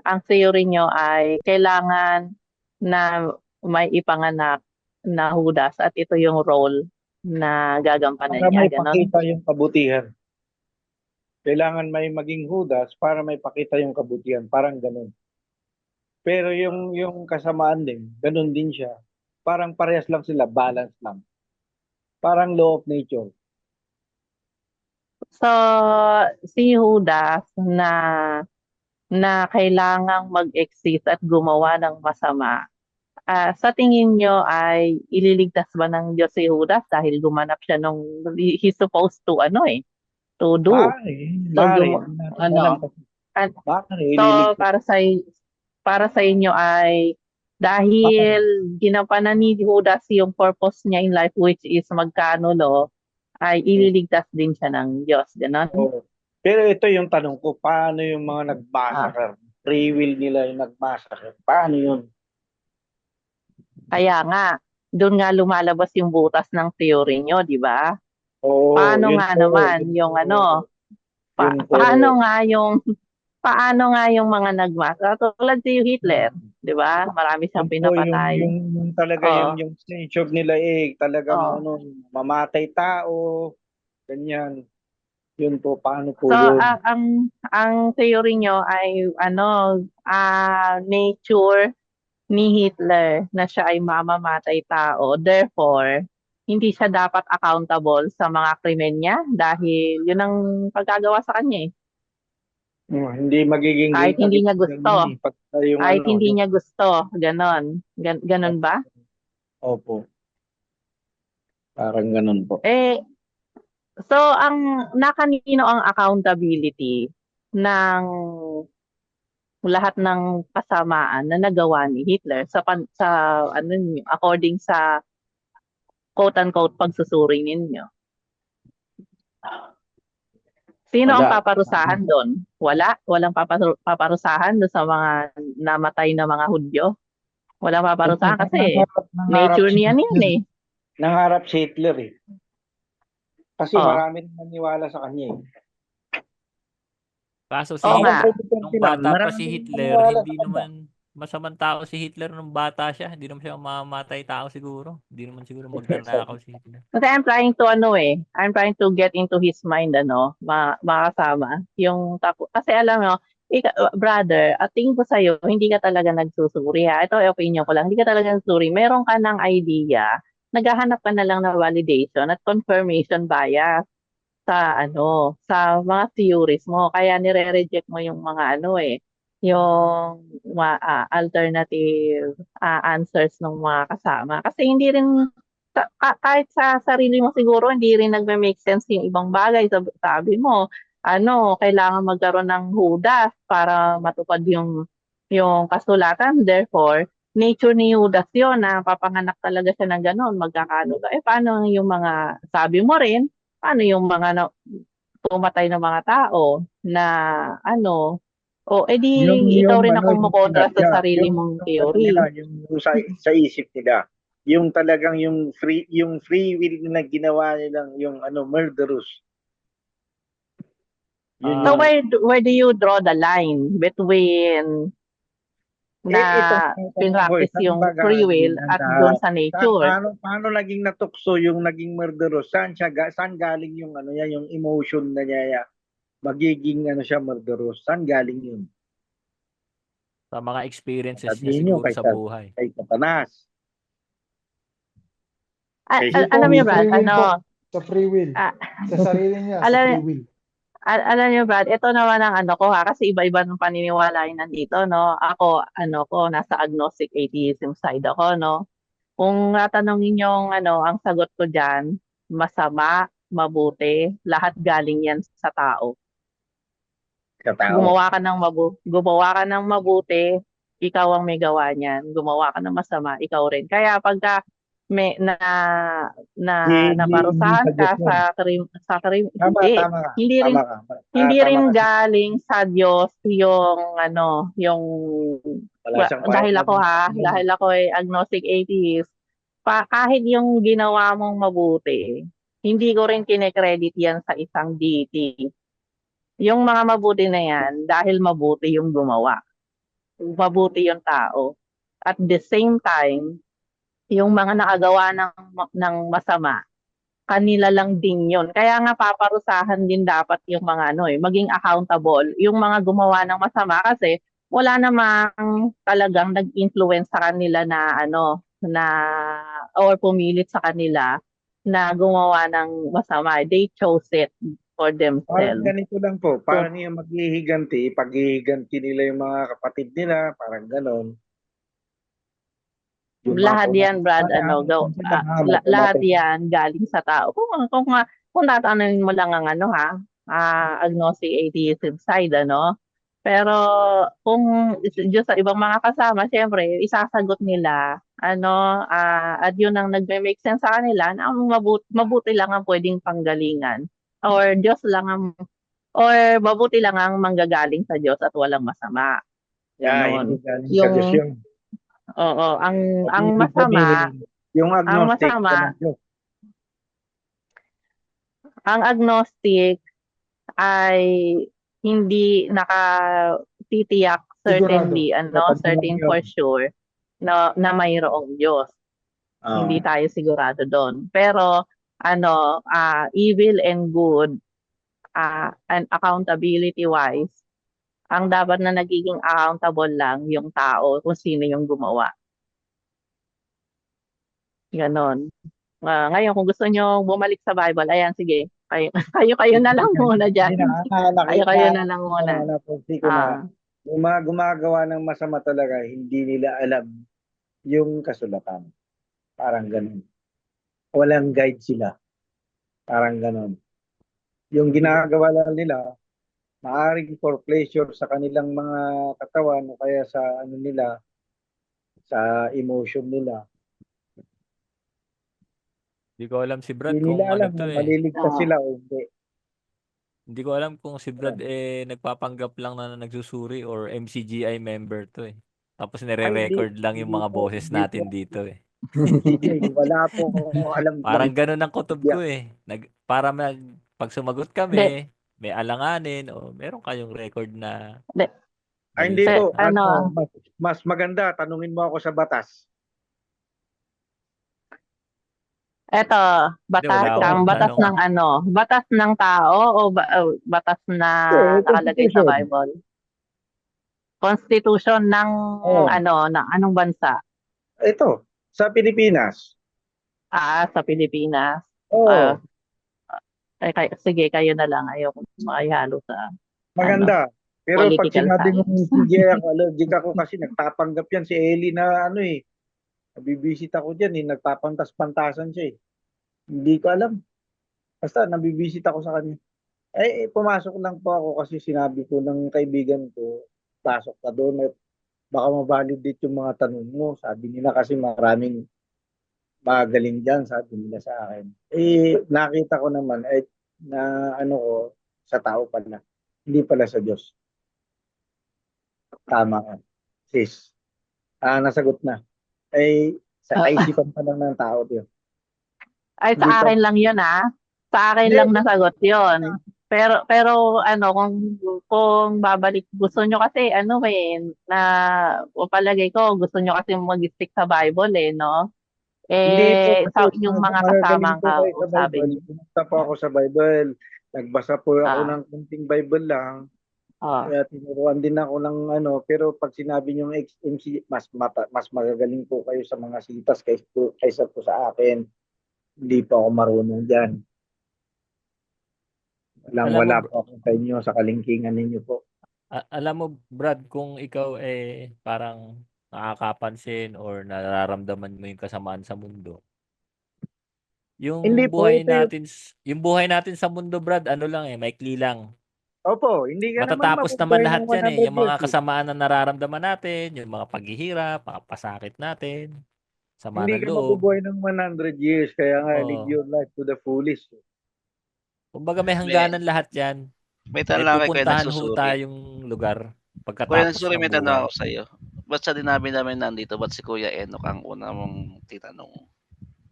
ang theory nyo ay kailangan na may ipanganak na Judas at ito yung role na gagampanan Para niya, may ganon? pakita yung kabutihan. Kailangan may maging Judas para may pakita yung kabutihan. Parang ganun. Pero yung kasamaan din, ganun din siya. Parang parehas lang sila, balance lang. Parang law of nature. So, si Judas na kailangang mag-exist at gumawa ng masama, sa tingin nyo ay ililigtas ba ng Diyos si Judas dahil gumanap siya nung he's supposed to to do. Mari. So, para sa inyo ay dahil ginampanan ni Judas yung purpose niya in life, which is magkanulo, ay ililigtas din siya ng Diyos, ganon? Pero ito yung tanong ko, paano yung mga nag-massacre? Free will nila yung nag-massacre. Paano yun? Kaya nga, doon nga lumalabas yung butas ng theory nyo, di ba? Oo, Paano yun nga po, naman yun yung po. Yun po. paano nga yung mga nagmassacre? Tulad si Hitler, di ba? Marami siyang pinapatay. Yung talaga yung nature nila talagang mamatay tao, ganyan. Yun po, paano po So, yun? ang theory nyo ay nature ni Hitler na siya ay mamamatay tao. Therefore, hindi siya dapat accountable sa mga krimen niya dahil yun ang pagkagawa sa kanya eh. Hindi magiging Kahit hindi niya gusto. Kahit hindi niya gusto. Ganon. Ganon ba? Opo. Parang ganon po. So, nakanino ang accountability ng lahat ng kasamaan na nagawa ni Hitler according sa quote-unquote pagsusuri ninyo? Sino ang paparusahan doon? Walang paparusahan doon sa mga namatay na mga Hudyo? Walang paparusahan kasi nature niya yan eh. Nangarap si Hitler eh. Kasi marami nang naniwala sa kanya eh. Kaso nung bata pa si Hitler, hindi naman masamang tao si Hitler nung bata siya. Hindi naman siya mamamatay tao siguro. Hindi naman siguro magnanakaw si Hitler. Kasi I'm trying to get into his mind, makasama. Kasi alam mo, brother, at tingin ko sa'yo, hindi ka talaga nagsusuri ha. Ito ay opinion ko lang, hindi ka talaga nagsusuri. Meron ka ng idea, naghahanap ka na lang ng validation at confirmation bias sa mga theories mo. Kaya nire-reject mo yung mga yung alternative answers ng mga kasama. Kasi hindi rin, kahit sa sarili mo siguro, hindi rin nagme-make sense yung ibang bagay. Sabi mo, kailangan magkaroon ng Judas para matupad yung kasulatan. Therefore, nature ni Judas yun na papanganak talaga siya ng gano'n, magkakano. Paano yung mga, sabi mo rin, paano yung mga pumatay ng mga tao na ikaw rin ang kumukontra sa sarili mong theory. Yung sa isip nila, yung talagang yung free will na ginawa nilang yung murderous. Yun So yung, where do you draw the line between na itong tanong ko, pinractice saan yung ba free will galing ang at doon sa nature? paano naging natukso yung naging murderous? Saan galing yung ano yan, yung emotion na niya, magiging ano siya murderous? Saan galing yun? Sa mga experiences niya Sabihin nyo siguro sa buhay. kay Satanas. Alam niyo, Brad, free will po. Sa free will. Sa sarili niya, sa alam- free will. Alam niyo, Brad, ito naman ang ano ko ha, kasi iba-iba ng paniniwala yung nandito, no? Ako, nasa agnostic atheism side ako, no? Kung tatanungin yung ang sagot ko diyan, masama, mabuti, lahat galing yan sa tao. Sa tao. Gumawa ka ng mabuti, ikaw ang may gawa niyan. Gumawa ka ng masama, ikaw rin. Kaya pagka may naparusahan ka sa krim, Tama ka. hindi rin galing sa Diyos yung dahil ako ay agnostic atheist, kahit yung ginawa mong mabuti, hindi ko rin kine-credit yan sa isang deity. Yung mga mabuti na yan, dahil mabuti yung gumawa. Mabuti yung tao. At the same time, yung mga nakagawa ng masama, kanila lang din yun. Kaya nga paparusahan din dapat yung mga maging accountable. Yung mga gumawa ng masama kasi wala namang talagang nag-influence sa kanila or pumilit sa kanila na gumawa ng masama. They chose it for Parang themselves. ganito lang po. Parang yung maghihiganti, paghihiganti nila yung mga kapatid nila, parang ganon. Yung Lahat mga yan, Brad, lahat yan galing sa tao. Kung tatanungin mo lang ang agnostic atheism side, pero kung just sa ibang mga kasama, syempre, isasagot nila, at yun ang nagme-make sense sa kanila na mabuti lang ang pwedeng panggalingan. Or mabuti lang ang manggagaling sa Diyos at walang masama. Hindi galing sa Diyos yun. Oo, ang masama, yung agnostic, ang agnostic ay hindi nakatitiyak certainly, certain for sure na mayroong Diyos. Hindi tayo sigurado doon. Pero evil and good and accountability wise, ang dapat na nagiging accountable lang yung tao kung sino yung gumawa. Ganon. Ngayon, kung gusto nyo bumalik sa Bible, ayan, sige. Kayo na lang muna dyan. Kayo na lang muna. Yung mga gumagawa ng masama talaga, hindi nila alam yung kasulatan. Parang ganon. Walang guide sila. Parang ganon. Yung ginagawa lang nila, maaaring for pleasure sa kanilang mga katawan o kaya sa nila, sa emotion nila. Hindi ko alam si Brad Hindi kung nila alam to na maliligtas sila o hindi. Hindi ko alam kung si Brad nagpapanggap lang na nagsusuri or MCGI member to eh. Tapos nire-record lang yung mga boses natin dito eh. Wala po alam. Parang ganun ang kutob ko eh. Pag sumagot kami, may alanganin o meron kayong record na... Hindi po. Mas maganda, tanungin mo ako sa batas. Eto, batas ng batas ng tao o batas na nakalagay sa Bible? Constitution ng anong bansa? Ito, sa Pilipinas. Sa Pilipinas. Sige, kayo na lang. Ayoko makihalo sa maganda. Pero pag sinabi mo CGI ako, allergic ako kasi nagtapanggap yan si Ellie na nabibisit ako dyan nagpapantas-pantasan siya Hindi ko alam. Basta nabibisit ako sa kanya. Pumasok lang po ako kasi sinabi ko ng kaibigan ko, pasok ka doon at baka ma-validate yung mga tanong mo. Sabi nila kasi maraming magaling dyan, sabi nila sa akin. Nakita ko naman na sa tao pala. Hindi pala sa Diyos. Tama ka. Sis. Nasagot na. Sa kaisipan pa lang ng tao yun. Sa akin lang yun Sa akin lang nasagot yun. pero ano, kung babalik, gusto nyo kasi ano na o palagay ko, gusto nyo kasi mag-stick sa Bible no? Hindi po kasi Yung mga magagaling kasamang po kayo sa sabi Bible. niyo. Pumunta po ako sa Bible. Nagbasa po ako Ah, ng kunting Bible lang. oh. Kaya tinuruan din ako ng ano, pero pag sinabi niyong XMC, mas magagaling po kayo sa mga sitas kaysa po sa akin. Hindi po ako marunong diyan. Alam mo, Wala po ako sa inyo, sa kalingkingan ninyo po. alam mo, Brad, kung ikaw parang nakakapansin or nararamdaman mo yung kasamaan sa mundo, Hindi po, ito yung, yung buhay natin sa mundo, Brad, ano lang maikli lang. opo, hindi ka naman Matatapos naman mabubuhay lahat ng yan 100 yung mga years. kasamaan na nararamdaman natin, yung mga paghihirap, mga pasakit natin, sama Hindi ng ka loob. mabubuhay ng 100 years, kaya nga, live Oo. your life to the fullest. Kumbaga may hangganan lahat yan. May May tanong lang kay Kuya pupuntahan ho Nagsusuri. tayong lugar Kuya pagkatapos Nagsusuri, ng may tanong buhay. ako sa iyo. Ba't sa dinabi namin nandito, ba't si Kuya Enoch ang una mong titanong?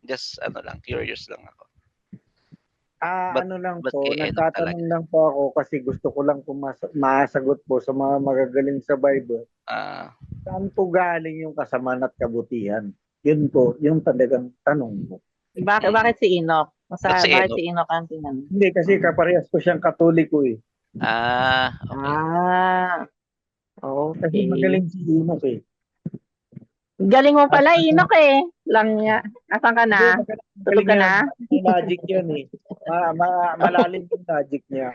Just ano lang, curious lang ako. Ba't- Ano lang ba't po, kay Enoch nagtatanong talaga? lang po ako kasi gusto ko lang po masagot po sa mga magagaling sa Bible. Ah, Saan po galing yung kasamaan at kabutihan? Yun po, yung talagang tanong ko. Bakit si Enoch? Ba't si Bakit Enoch? si Enoch ang tinanong? Hindi, kasi kaparehas ko siyang Katoliko eh. Okay. Kasi Okay. magaling si Enoch eh. Galing mo pala, Enoch Lang nga. Asan ka na? Tulog ka na? May logic yan eh. Malalim yung logic niya.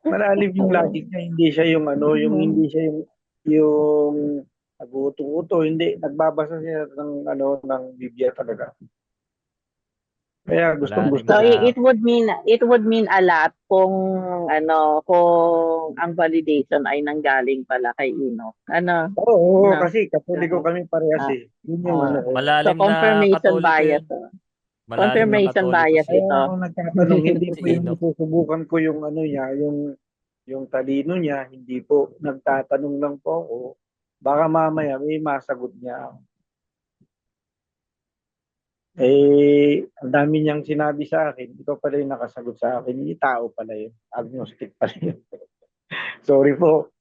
Malalim yung logic niya. Hindi siya yung hindi siya yung nag-uuto-uto. Hindi, nagbabasa siya ng Biblia talaga. Kaya Malalim So gusto. na. it would mean a lot kung kung ang validation ay nanggaling pala kay Enoch. Oo, No. kasi Katoliko kami parehas eh. Yun yung ko. So Malalim na confirmation Katoliko bias. yun. Malalim na Confirmation Katoliko bias si ito. Kaya ako nagtatanong, hindi Si po yung Enoch. susubukan ko yung niya, yung talino niya, hindi po. Nagtatanong lang po ako. Baka mamaya may masagot niya ako. Ang dami niyang sinabi sa akin. Ikaw pala yung nakasagot sa akin. Hindi tao pala yun. Agnostic pala yun. Sorry po.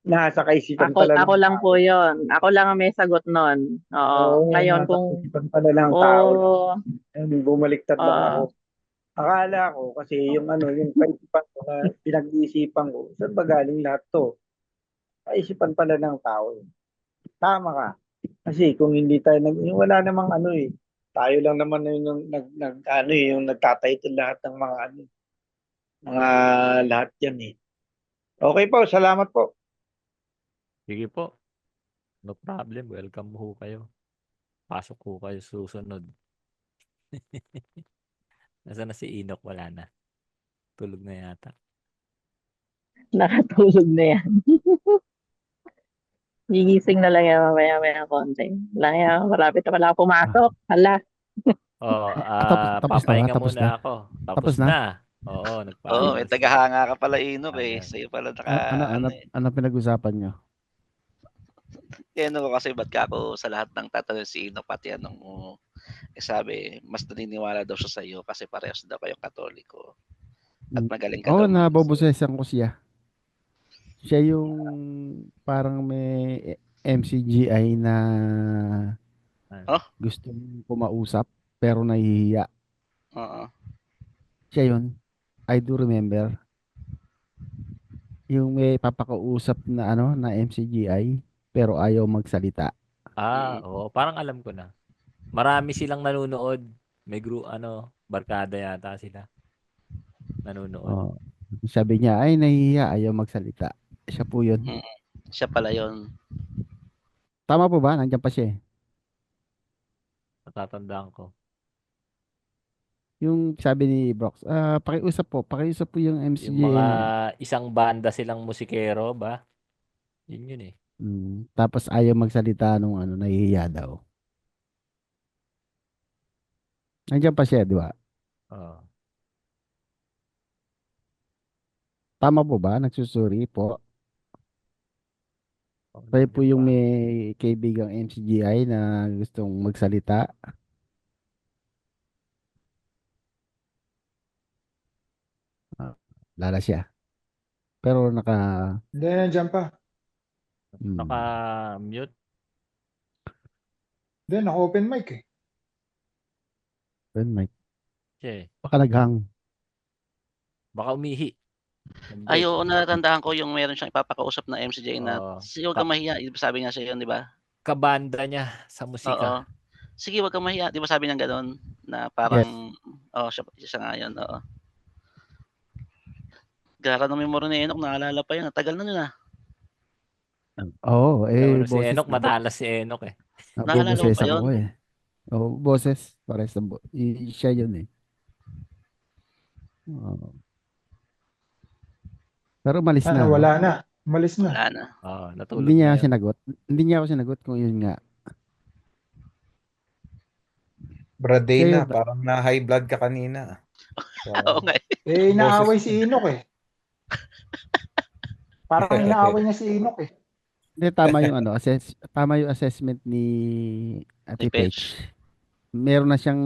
Nasa kaisipan pala ng Ako lang tao. po 'yon. Ako lang ang may sagot nun. Oo. Ngayon nasa kung kaisipan pala ng tao lang. Bumaliktad lang ako. Akala ko kasi yung kaisipan ko na pinag-iisipan ko, saan ba galing lahat to? Kaisipan pala ng tao. Tama ka. Kasi kung hindi tayo wala namang tayo lang naman yung yung nagtatitle lahat ng mga mga lahat yan eh. Okay po, salamat po. Sige po. No problem. Welcome ho kayo. Pasok ho kayo susunod. Nasaan na si Enoch? Wala na. Tulog na yata. nakatulog na yan. Gigising na lang yan mamaya konti. Lang yan, malapit na pala pumasok. Hala. Papahinga Tapos muna na? ako. Tapos na? Oo, Oo, nagpaalam may na si tagahanga ka pala, Enoch Ayan. Sa'yo pala Ano pinag-usapan nyo? Enoch kasi ba't ka ako sa lahat ng tatanong si Enoch, pati sabi, mas naniniwala daw siya sa iyo kasi parehas daw kayong Katoliko. At magaling ka daw. Nabobosesan ko siya. Siya yung parang may MCGI na gusto kumausap pero nahihiya. Oo. Siya yun. I do remember. Yung may papakausap na na MCGI pero ayaw magsalita. Oo, parang alam ko na. Marami silang nanonood. May barkada yata sila. Nanonood. Sabi niya, ay nahihiya, ayaw magsalita. Siya po yun. Siya pala yun. Tama po ba? Nandiyan pa siya eh. Natatandaan ko. Yung sabi ni Brox, pakiusap po yung MCGI. Yung mga isang banda silang musikero ba? Yun eh. Tapos ayaw magsalita nung nahihiya daw. Nandiyan pa siya, di ba? Oo. Tama po ba? Nagsusuri po. Kayo po yung may kaibigang MCGI na gustong magsalita. Lala siya. Pero Hindi, nandiyan pa. Naka-mute. Hindi, naka-open mic eh. Mike. Siya eh. Baka naghang. Baka umihi. Ay, Hindi. oo, natatandaan ko yung meron siyang ipapakausap na MCJ na, Oo. sige, huwag kang mahiya. Sabi nga siya yun, di ba? Kabanda niya sa Oo. musika. Sige, huwag kang mahiya. Di ba sabi niya gano'n? Na Yes. parang, siya nga yun, oo. Gara ng memorya ni Enoch, naalala pa yun. Tagal na yun ah. Oo, Pero si boses Enoch, na. matalas si Enoch eh. Naalala mo pa Nabobosesan yun? ko eh. Oo, boses. Pares na siya yun eh. Oo. Pero malis na, no? Wala na. Umalis na. Wala na. Natulog Hindi niya na ako yun. sinagot. Hindi niya ako sinagot kung yun nga. Brad Dana, Kasi, parang na high blood ka kanina. Oo nga. Eh, inaaway Boses. si Enoch eh. Parang inaaway niya si Enoch eh. hindi, tama yung tama yung assessment ni Ate Ni Pech. Pech. Meron na siyang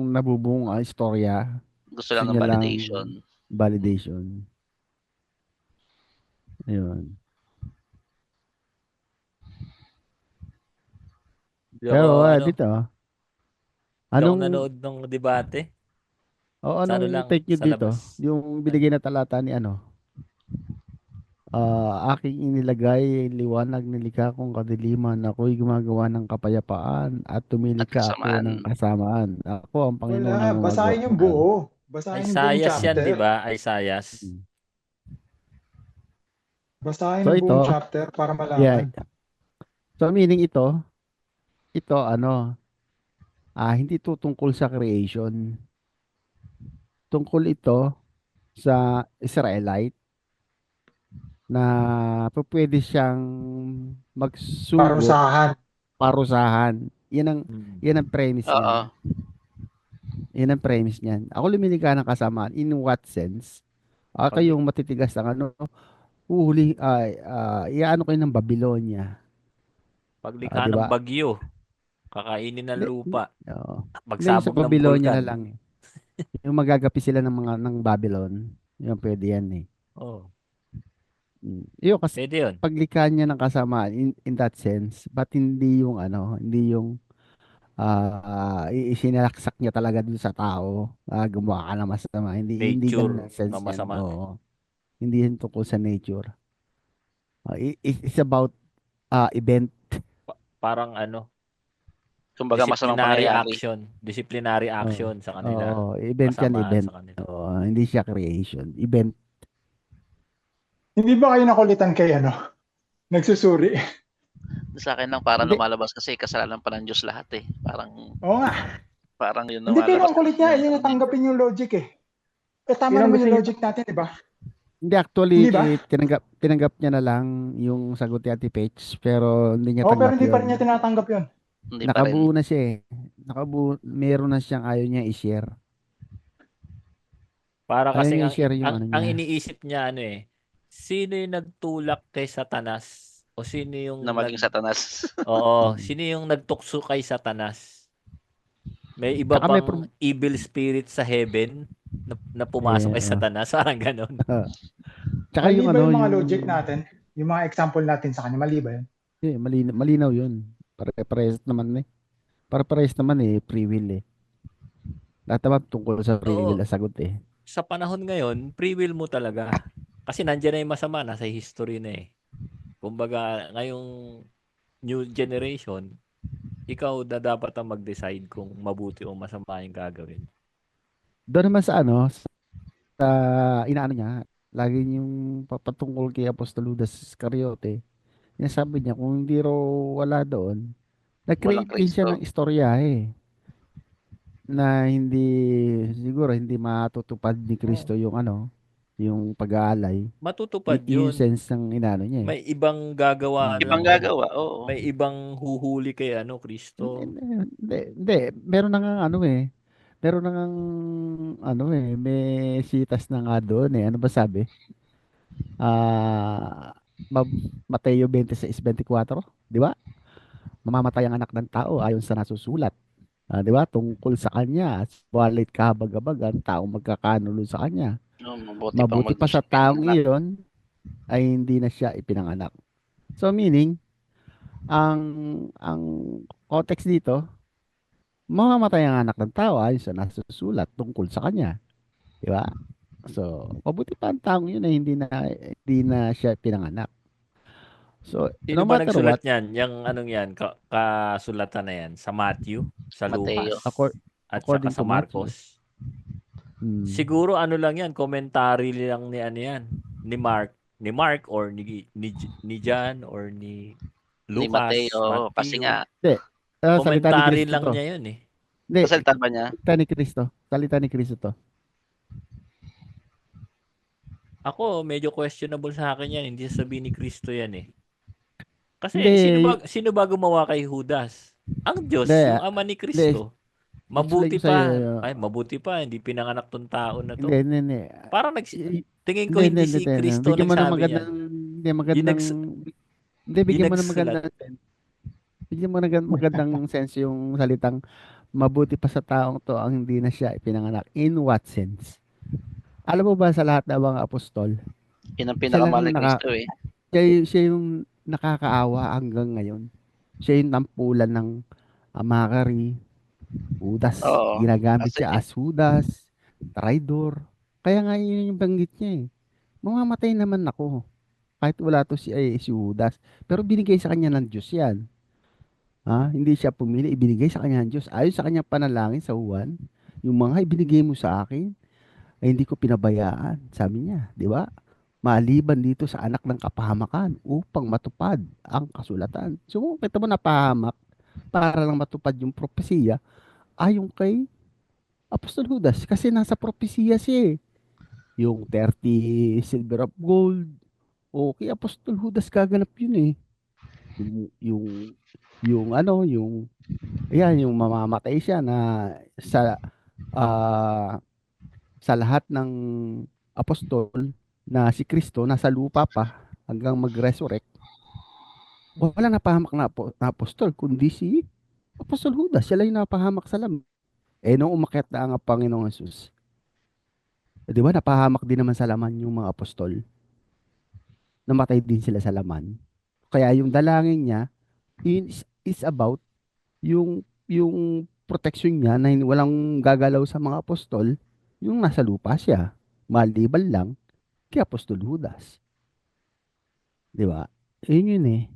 nabubuong istorya. Gusto lang Gusto ng niya lang validation. validation. Ayun. Pero dito, Hindi ako nanood ng debate. Sa ano anong lang, take nyo sa dito? labas. Yung binigay na talata ni aking inilagay liwanag nilikha kong kadiliman, ako'y gumagawa ng kapayapaan at tumilikha ako ng kasamaan. Ako ang Panginoon Wala, ng basahin yung buo. Basahin yung buong Isaias yan, chapter. di ba? Isaias. Basahin So yung buong ito, chapter para malaman. yeah. So meaning ito hindi to tungkol sa creation. Tungkol ito sa Israelite na pwede siyang magsugo, parusahan. Yan ang premise niyan. Yan ang premise niyan. Ako lumilikha ng kasamaan. In what sense? Kayong matitigas ng iano kayo ng Babylonia. Paglikha diba? ng bagyo, kakainin ng lupa, Sa magsabog ng Babylonia bulkan. na lang eh. Yung magagapi sila ng Babylon, yung pwede yan eh. Yun, kasi pwede yun. Paglikha niya ng kasamaan in that sense, but hindi yung isinalaksak niya talaga dun sa tao, gumawa ka ng masama. Hindi ganun ang sense na masama. yan. Oo. Hindi yun tungkol sa nature. It's about event. Parang kumbaga masamang pangyayari. Disciplinary action sa kanila. Oo, event yan, event. Hindi siya creation. Event. Hindi ba kayo nakulitan kay nagsusuri? Sa akin lang parang lumalabas kasi kasalanan pa ng Diyos lahat eh. Parang oo nga. Parang yun Hindi, pero ang kulit niya, yun natanggapin yung logic eh. Tama naman yung logic natin, di ba? Hindi, actually, Hindi ba? tinanggap niya na lang yung sagot ni Ate Pech, pero hindi niya tanggap pero hindi yun. pa rin niya tinatanggap yun. Nakabuo na siya eh. Meron na siyang ayaw niya i-share. Para kasi ang iniisip niya sino yung nagtulak kay Satanas? O sino yung na maging Satanas? Oo, sino yung nagtukso kay Satanas? May iba pang evil spirit sa heaven na pumasok kay Satanas, parang gano'n. Tsaka yung mga logic natin, yung mga example natin sa kanya, mali ba yun? Malinaw yun. Pare-parehas naman Pare-parehas naman free will eh. Lahat naman tungkol sa free will ang sagot eh. Sa panahon ngayon, free will mo talaga. Kasi nandiyan na yung masama, nasa history na eh. Kumbaga, ngayong new generation, ikaw na dapat ang mag-decide kung mabuti o masama yung gagawin. Doon naman sa inaano niya, lagi yung patungkol kay Apostol Judas Iscariote, sabi niya kung hindi raw wala doon, nag-create din siya ng istorya na siguro hindi matutupad ni Kristo yung yung pag-aalay. Matutupad yun. Yung sense ng inaano niya May ibang gagawa. Oo. May ibang huhuli kay Kristo. Hindi. Meron na nga Meron na nga may sitas na nga doon Ano ba sabi? Mateo 26:24, di ba? Mamamatay ang anak ng tao ayon sa nasusulat. Di ba? Tungkol sa kanya, walit kahabag-habag ang taong magkakanulo sa kanya. Mabuti pa sa taong iyon ay hindi na siya ipinanganak. So meaning, ang context dito, mamamatay ang anak ng tao ayon sa nasusulat tungkol sa kanya. Di ba? So, mabuti pa ang taong yun ay hindi na siya pinanganak. So, Sino no ba matter nagsulat what, niyan? Yung anong yan, kasulatan na yan? Sa Matthew, sa Mateo. Lucas, at saka according sa to Matthew. Marcos. Siguro ano lang yan, commentary lang ni ano yan, ni Mark or ni John or ni Ni Lucas, Mateo, kasi Matthew. nga, Hindi. Salita ni Commentary Cristo lang to. niya yun eh. Hindi. Salita ba niya? Salita ni Cristo to. Ako, medyo questionable sa akin yan. Hindi sabihin ni Cristo yan eh. Kasi Hindi. sino ba gumawa kay Judas? Ang Diyos, Hindi. yung ama ni Cristo. Mabuti Explain ko pa. sa'yo. Ay, mabuti pa. Hindi pinanganak tong tao na to. Hindi. Parang tingin ko hindi si Cristo Bigyan mo ng nagsabi yan. Bigyan mo ng magandang sense. Bigyan mo ng magandang sense yung salitang mabuti pa sa taong to ang hindi na siya ipinanganak. In what sense? Alam mo ba sa lahat ng mga apostol? Yun ang pinakamahal ni Cristo eh. Siya yung nakakaawa hanggang ngayon. Siya yung tampulan ng Makari, Judas. Ginagamit siya as Judas, traidor. Kaya nga yun yung banggit niya eh. Mamamatay naman ako. Kahit wala to si Judas. Pero binigay sa kanya ng Diyos yan. Hindi siya pumili, ibinigay sa kanya ng Diyos. Ayon sa kanyang panalangin sa Juan, yung mga ibinigay mo sa akin, ay hindi ko pinabayaan. Sabi niya, di ba? Maliban dito sa anak ng kapahamakan upang matupad ang kasulatan. So, kita mo napahamak para lang matupad yung propesiya ayon kay Apostol Judas. Kasi nasa propesiya siya eh. Yung 30 silver of gold, o kay Apostol Judas kaganap yun eh. Yung yung mamamatay siya na sa lahat ng apostol na si Kristo nasa lupa pa hanggang mag-resurrect. Wala napahamak na apostol kundi si Apostol Judas. Siya lang yung napahamak sa lamb. Nung umakyat na ang Panginoong Jesus, di ba napahamak din naman sa laman yung mga apostol. Namatay din sila sa laman. Kaya yung dalangin niya is about yung protection niya na walang gagalaw sa mga apostol, yung nasa lupa siya. Maliban lang kay Apostol Judas. Di ba? Yun eh.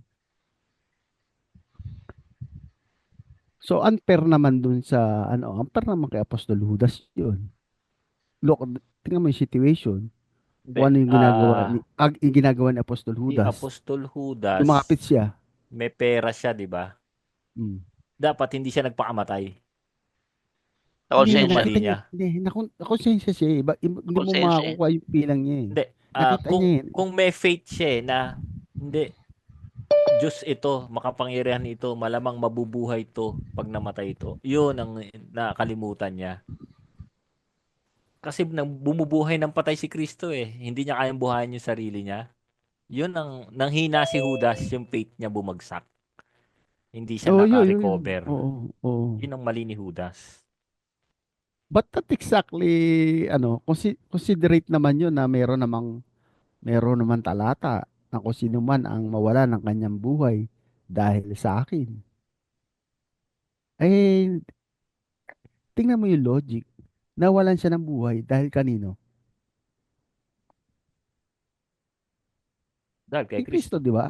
So, unfair naman dun sa, unfair naman kay Apostol Judas yun. Look, tingnan mo yung situation. Kung ano yung ginagawa ni Apostol Judas. Si Apostol Judas, lumapit siya. May pera siya, di ba? Dapat hindi siya nagpakamatay. Nakonsensya. Hindi, nakonsensya siya. Hindi mo makakuha yung pilang niya eh. Hindi. Kung may faith siya na hindi, Diyos ito, makapangyarihan ito, malamang mabubuhay ito pag namatay ito. Yun ang nakalimutan niya. Kasi bumubuhay ng patay si Kristo eh. Hindi niya kayang buhayin yung sarili niya. Yun ang nanghina si Judas, yung faith niya bumagsak. Hindi siya naka-recover. Yun ang mali ni Judas. But not exactly, considerate naman yun na meron naman talata na kung sino man ang mawala ng kanyang buhay dahil sa akin. Tingnan mo yung logic. Nawalan siya ng buhay dahil kanino? Dahil kay Kristo, di ba?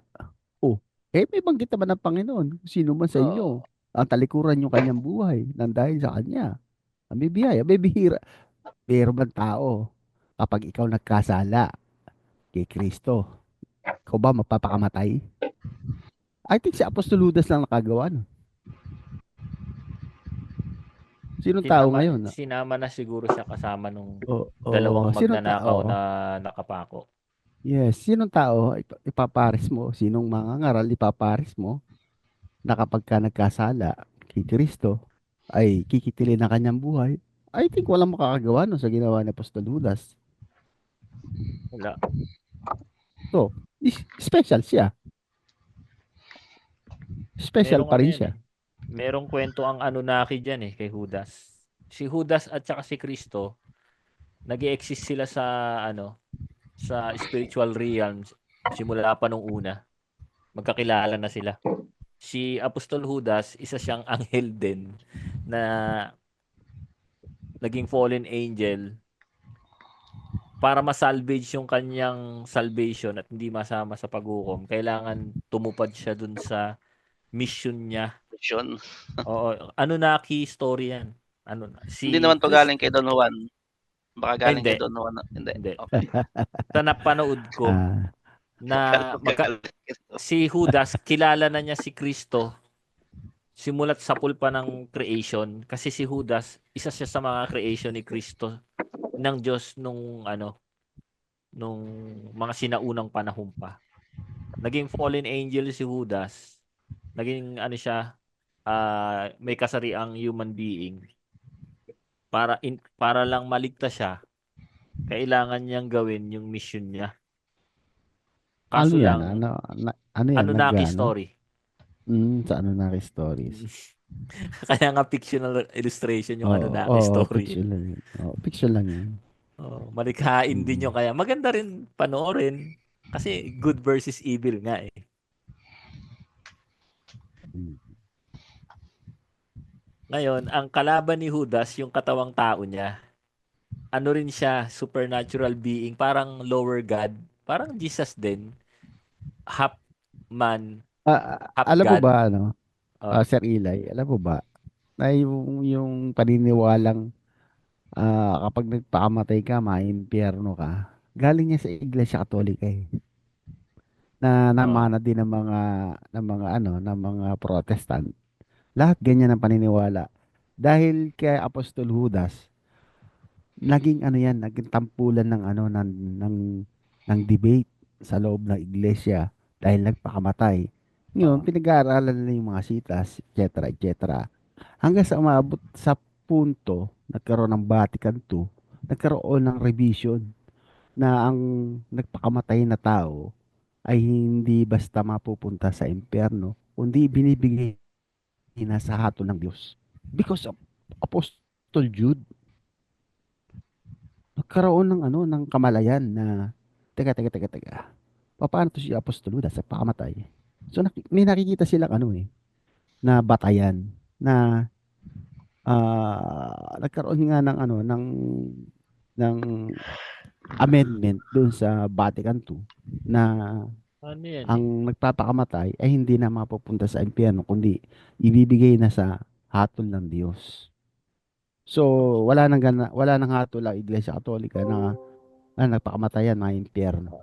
May banggit naman ng Panginoon kung sino man sa inyo ang talikuran yung kanyang buhay nang dahil sa kanya. May biyaya, may bihira. Pero man tao, kapag ikaw nagkasala kay Kristo, ikaw ba mapapakamatay? I think si Apostol Judas lang nakagawa nun. Sinong tao ngayon? Sinama na siguro siya kasama nung dalawang magnanakaw na nakapako. Yes, sinong tao ipapares mo? Sinong mangangaral ipapares mo na kapag ka nagkasala kay Kristo ay kikitilin ang kanyang buhay? I think walang makakagawa nun sa ginawa ni Apostol Judas. Wala. So, special siya. Special pa rin siya. Merong kwento ang Anunnaki dyan kay Judas. Si Judas at saka si Kristo, Nag-e-exist sila sa ano, sa spiritual realms simula pa nung una. Magkakilala na sila. Si Apostol Judas, isa siyang anghel din na naging fallen angel para masalvage yung kanyang salvation at hindi masama sa paghukom. Kailangan tumupad siya dun sa mission niya. Yun. Oo, Anunnaki story yan. Ano, Hindi si naman to Chris, galing kay Don Juan. Baka galing hindi, kay Don Juan. Hindi. hindi. Okay. Sa napanood ko Ah, na Galing kay Don. si Judas, kilala na niya si Kristo simulat sa pulpa ng creation kasi si Judas, isa siya sa mga creation ni Kristo ng Diyos nung mga sinaunang panahon pa. Naging fallen angel si Judas. Naging ano siya, may kasariang human being. Para lang maligtas siya, kailangan niyang gawin yung mission niya. ano Kaso yan? lang, Ano yan? Anunnaki Nag-ano? story. Sa Anunnaki stories. Kaya nga fictional illustration yung Anunnaki story. Fiction lang yun. Fiction lang yun. Malikhain din yun. Kaya maganda rin panoorin. Kasi good versus evil nga eh. Ngayon, ang kalaban ni Judas, yung katawang tao niya, ano rin siya, supernatural being, parang lower God, parang Jesus din, half man, half Alam mo God. ba, Oh. Sir Eli, alam mo ba, na yung paniniwalang kapag nagpakamatay ka, maimpyerno ka, galing niya sa Iglesia Katolika eh. Na namana din ng mga Protestant. Lahat ganyan ang paniniwala. Dahil kay Apostol Judas, naging naging tampulan ng debate sa loob ng iglesia dahil nagpakamatay. Ngayon, pinag-aaralan nila yung mga sitas, etc., etc. Hanggang sa umabot sa punto, nagkaroon ng Vatican II, nagkaroon ng revision na ang nagpakamatay na tao ay hindi basta mapupunta sa impyerno, kundi binibigay na sa hatol ng Diyos. Because of Apostle Jude, nagkaroon ng kamalayan na teka. Paano to si Apostol Judas sa pakamatay? So may nakikita silang na batayan na nagkaroon nga ng amendment doon sa Vatican II na Ano yan? ang nagpapakamatay ay hindi na mapupunta sa impyerno kundi ibibigay na sa hatol ng Diyos. So wala nang hatol ang Iglesia Katolika na nagpakamatayan na impyerno.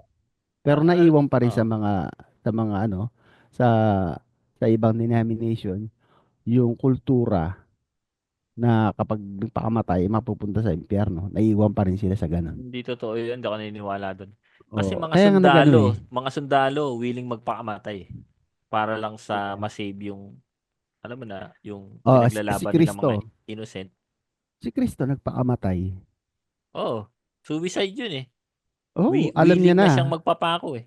Pero naiwan pa rin sa mga sa sa ibang denomination yung kultura na kapag nagpakamatay mapupunta sa impyerno. Naiwan pa rin sila sa ganun. Hindi totoo yun. Hindi ako naniniwala doon. Kasi mga Kaya nga mga sundalo willing magpakamatay para lang sa masave yung alam mo na, yung si pinaglalaban nila Kristo. mga innocent. Si Kristo nagpakamatay. Suicide yun eh. Alam niya willing na. na siyang magpapako eh.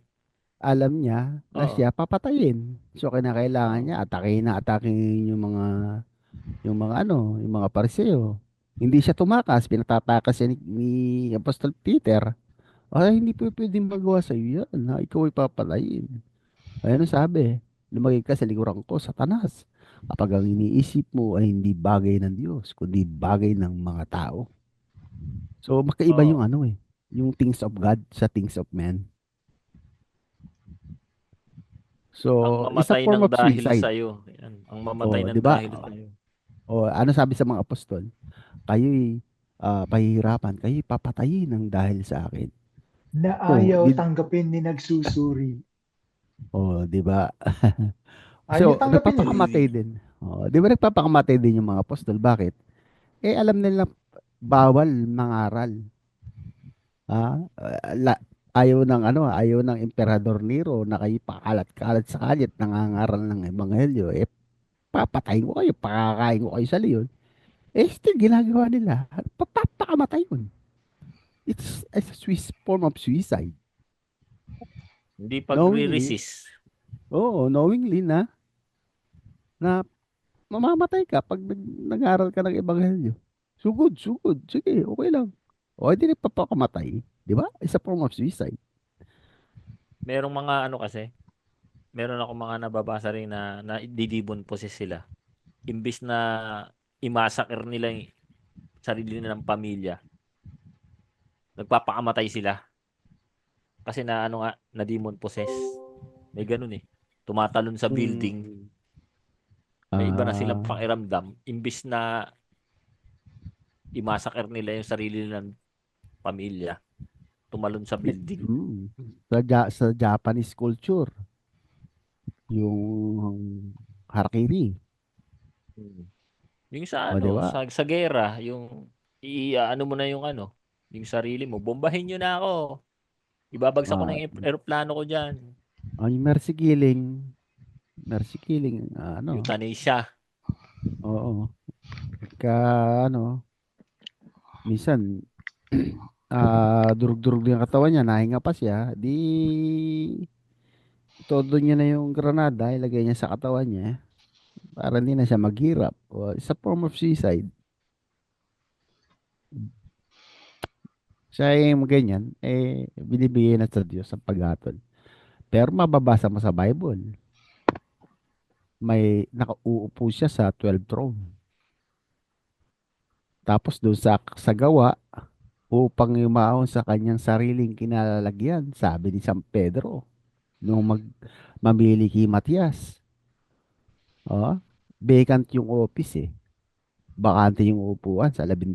Alam niya na siya papatayin. So kinakailangan niya atakin yung mga Pariseo. Hindi siya tumakas, pinatatakas siya ni Apostol Peter. Hindi po pwedeng magawa sa iyo yan, na ikaw ay papatayin. Ayun ang sabi, lumagay ka sa likuran ko, Satanas. Kapag ang iniisip mo ay hindi bagay ng Diyos, kundi bagay ng mga tao. So magkaiba yung yung things of God sa things of man. So, Ang it's a mamatay form ng of dahil suicide. sa'yo. Yan. Ang mamatay ng diba? dahil sa'yo. Ano sabi sa mga apostol? Kayo'y pahihirapan, kayo'y papatayin ng dahil sa akin. Na ayaw tanggapin ni nagsusuri. Di ba? Ayaw tanggapin nagpapakamatay din. Di ba nagpapakamatay din yung mga apostol? Bakit? Alam nila bawal mangaral. Ayaw ng Emperador Nero na kayo pakalat-kalat sa kalit nangangaral ng ebanghelyo. Papatayin ko kayo, pakakain ko kayo sa leon. Still ginagawa nila. Papakamatay yun. It's a form of suicide. Hindi pagre-resist. Knowingly na mamamatay ka pag nag-aral ka ng ebanghelyo. Sugod. Sige, okay lang. O hindi nagpapakamatay. Di ba? Isa form of suicide. Merong mga ano kasi, meron ako mga nababasa rin na didibon poses sila. Imbis na imasakir nila yung sarili nilang pamilya, nagpapakamatay sila. Kasi na ano nga, na demon possess. May ganun eh. Tumatalon sa building. Mm. May iba na silang Ah, pakiramdam. Imbis na imasakir nila yung sarili nilang pamilya, tumalon sa building. sa Japanese culture, yung harakiri. Yung sa O, di ano, ba? sa gera, yung ano mo na yung ano, yung sarili mo, bombahin nyo na ako. Ibabagsak ko na Ah, yung eroplano ko dyan. yung mercy killing, ano, Euthanasia. oo. Pagka, ano, minsan, durug-durug din ang katawan niya, nahinga pa siya, di, todo niya na yung granada, ilagay niya sa katawan niya, para hindi na siya maghirap. O, isa form of suicide. Siya yung ganyan, binibigyan na sa Diyos ang paghatol. Pero mababasa mo sa Bible, may nakauupo siya sa 12 throne. Tapos doon sa gawa, upang yumaon sa kanyang sariling kinalalagyan, sabi ni San Pedro, nung mamili kay Matias. Oh, vacant yung office eh. Bakante yung upuan sa 12.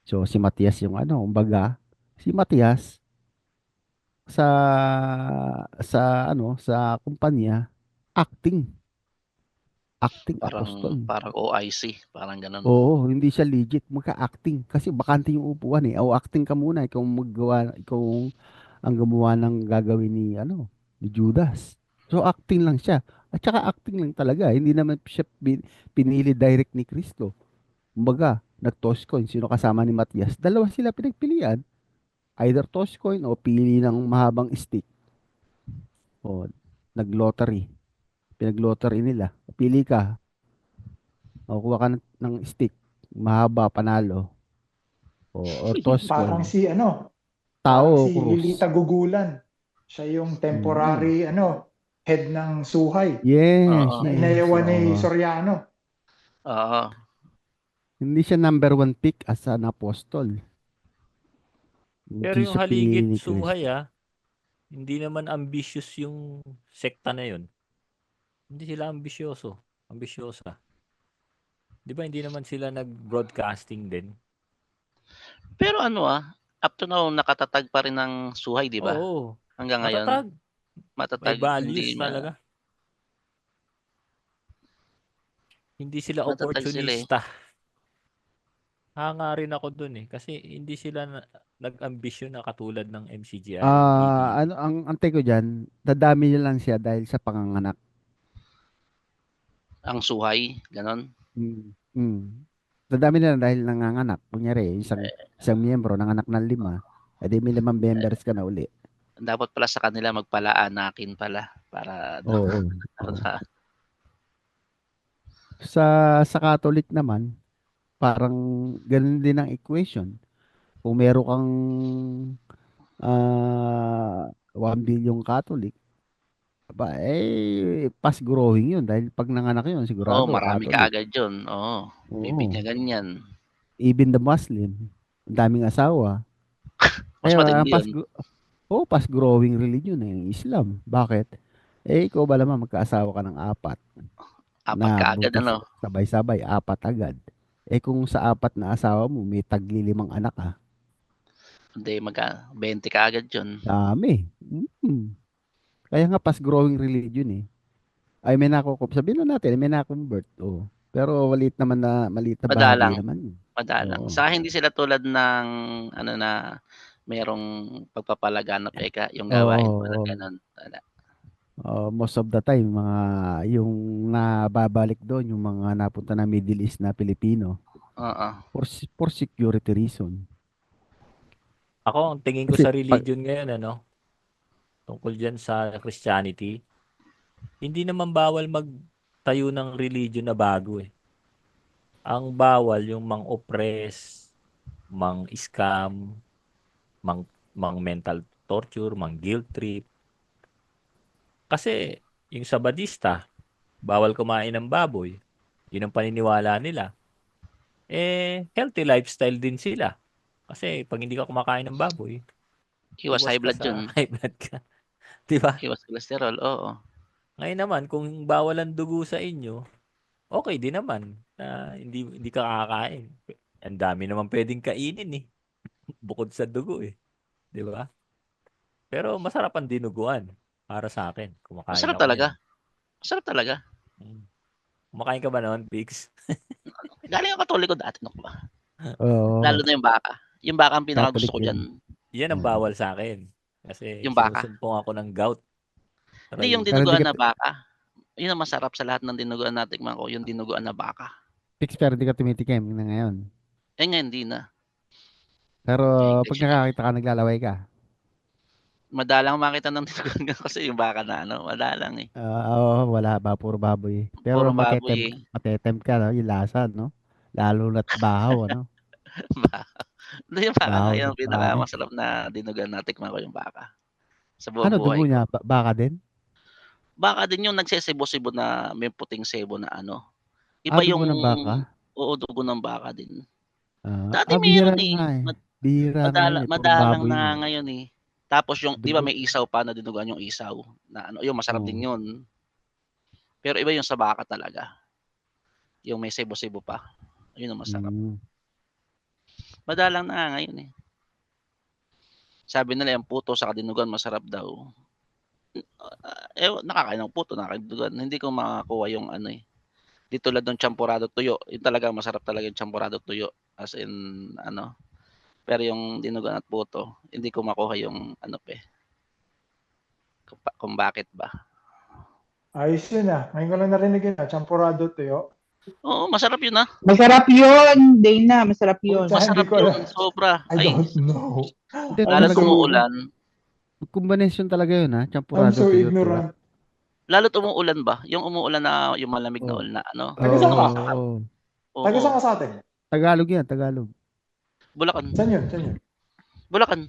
So si Matias yung ano, kumbaga, si Matias sa sa kumpanya, acting, acting Parang apostol. parang OIC, parang ganun. Oo, hindi siya legit, magka-acting kasi bakante yung upuan eh. O acting ka muna, ikaw ang gumawa ng gagawin ni ni Judas. So acting lang siya. At saka acting lang talaga, hindi naman siya pinili direct ni Kristo. Kumbaga, nag-toss coin, sino kasama ni Matias? Dalawa sila pinagpilian. Either toss coin o pili ng mahabang stick. O nag-lottery. Pinag-lottery nila. Pili ka. O kuha ka ng stick. Mahaba, panalo. Or toss Parang coin. si ano, Tao parang o si krus. Lita Gugulan. Siya yung Mm. temporary head ng suhay Yes, Oo. na yes. inayawan ni Oo. Soriano. Oo. Hindi siya number one pick as an apostle. Pero Hindi yung siya pinili Haligid ni Suhay Kristo. hindi naman ambitious yung sekta na yun. Hindi sila ambisyoso. Ambisyosa. Di ba hindi naman sila nag-broadcasting din? Pero ano up to now nakatatag pa rin ng suhay, 'di ba? Oo. Hanggang ngayon, Matatag. May matatag, values talaga. Hindi sila matatag sila eh. opportunista. Hanga rin ako dun eh. Kasi hindi sila nag-ambisyon na katulad ng MCGI, PBB. Ang take ko diyan, dadami niya lang siya dahil sa panganganak. Ang suhay, ganon. Dadami nila dahil nanganganak. Kunyari, isang miyembro nanganak ng 5, edi may 5 members ka na uli. Dapat pala sa kanila magpalaanakin pala para Oo. Sa Catholic naman, parang ganun din ang equation. Kung meron kang 1 billion Catholic, fast growing yun dahil pag nanganak yun, sigurado marami Catholic. kaagad 'yun. Oo. Bibigyan ganyan. Even the Muslim, ang daming asawa. Mas Kaya matindi 'yun. fast growing religion yung Islam. Bakit? Ikaw ba naman magkaasawa ka ng 4 Apat na kaagad butas ano. sabay-sabay, 4 agad. Kung sa 4 na asawa mo, may tagli 5 anak ka. Hindi 20 kaagad 'yun. Dami. Kaya nga fast growing religion eh. Ay may sabihin na natin, may na-convert. Oh. Pero maliit na bahagi Madalang, naman. madalang. Oo. Sa hindi sila tulad ng na merong pagpapalaganap yung gawain pala Oo. ganun. Most of the time, yung nababalik doon, yung mga napunta na Middle East na Pilipino, Oo. for security reason. Ako, ang tingin ko Kasi sa religion ngayon, tungkol dyan sa Christianity, hindi naman bawal magtayo ng religion na bago eh. Ang bawal yung mang-oppress, mang-scam, mang mental torture, mang guilt trip. Kasi yung sa Badista, bawal kumain ng baboy. Yun ang paniniwala nila. Healthy lifestyle din sila. Kasi pag hindi ka kumakain ng baboy, Iwas iwas high ka blood sa yun. high blood ka. Di ba? Iwas cholesterol, oo. Ngayon naman, kung bawal ang dugo sa inyo, okay din naman na hindi ka kakain. Ang dami naman pwedeng kainin eh. Bukod sa dugo eh. Di ba? Pero masarap ang dinuguan para sa akin. Kumakain Masarap ako talaga. niyan. Masarap talaga. Kumakain ka ba noon, Pigs? Galing ang Katoliko dati, no ba? Oo. Lalo na yung baka. Yung baka ang pinakagusto ko Catholic dyan. Yan ang bawal sa akin. Kasi Yung baka. sinusumpong ako ng gout. Hindi, yung Pero hindi dinuguan ka, na baka. Yun ang masarap sa lahat ng dinuguan na tikman ko, yung dinuguan na baka. Pix, pero hindi ka tumitikim na ngayon. Ngayon hindi na. Pero pag English na. nakakita ka, naglalaway ka. Madalang makita ng dinuguan kasi yung baka na madalang eh. Oo, wala ba, puro baboy. Pero Puro baboy eh. matetempt ka, no? Yung lasa, no? Lalo na't bahaw, ano? Yung baka nga, Bahaw yung ng pare. pinakamasarap na dinuguan na tikman ko yung baka. Sa Ano, buong buhay dugo ko. niya? Baka din? Baka din yung nagsesebo-sebo na may puting sebo na ano. Ah, Iba dugo yung, ng baka? oo, dugo ng baka din. Ah, Dati bihira meron na eh. nga eh. Bihira na ngayon eh. Puro Madalang baboy na nga na. ngayon eh. Tapos yung, di ba Dugo. may isaw pa na dinuguan yung isaw? Na ano, yung masarap Oo. din yun. Pero iba yung sa baka talaga. Yung may sebo-sebo pa. Yun ang masarap. Madalang na nga ngayon eh. Sabi nila yung puto sa dinuguan masarap daw. Nakakain ng puto, nakakain ng dinuguan. Hindi ko makakuha yung ano eh. Di tulad ng champurado tuyo. Yung talaga masarap talaga yung champurado tuyo. As in, ano. Pero yung dinuguan at puto, hindi ko makuha yung ano pe. Kung bakit ba. Ayos yun ah. Ngayon ko lang narinig yun ah. Champurado tuyo. Oo, masarap yun ah. Masarap yun, Dana. Masarap yun. Pucha, Masarap hindi ko yun, alam. sobra. I don't know. Lalo I'm so- umuulan. Combination talaga yun, ha? I'm Champurado so tuyo, ignorant. Lalo umuulan ba? Yung umuulan na yung malamig na ulan na ano. Taga saan ka? Oo. Taga saan ka sa atin? Tagalog yan, Tagalog. Bulacan. Saan yun? Saan yun? Bulacan.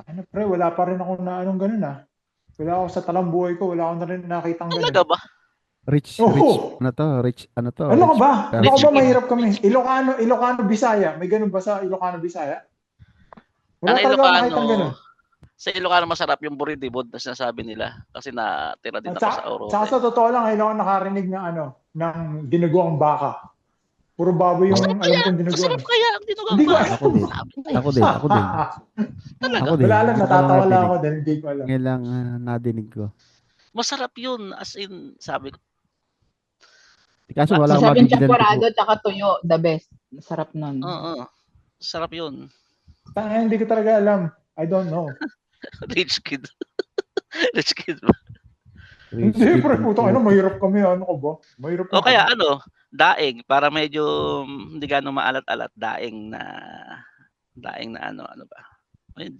Ano pre, wala pa rin ako na anong ganun ah. Wala ako sa talambuhay ko, wala akong na rin nakitang ganun. Talaga ba? Rich, Oo. ano to? Ano ka rich- ba? pero- Ano ka ba mahirap kami? Ilocano, Bisaya. May ganun ba sa Ilocano, Bisaya? Wala Ang talaga ako nakitang ganun. sa Ilocano masarap yung buridibod na sinasabi nila kasi natira din ako sa Orote. Sa totoo lang, ngayon ako nakarinig ng ng dinuguang baka. Puro baboy yung Masarap alam kong dinuguan. Masarap kaya ang dinuguan Hindi ko baka. Ako din. Ako din. Talaga. Ako din. Wala lang, Hindi ko natatawa lang nadinig. ako dahil hindi ko alam. Ngayon lang nadinig ko. Masarap yun. As in, sabi ko. Kaso wala akong Masarap yung mabibilan champurado dugo. tsaka tuyo. The best. Masarap nun. Oo. Sarap yun. Hindi ko talaga alam. I don't know. Rich kid. Rich kid ba? Hindi, pre, putang ina, mahirap kami. Ano ko ba? Mahirap O kaya ano, daing para medyo hindi gaano maalat-alat, daing na ano ba.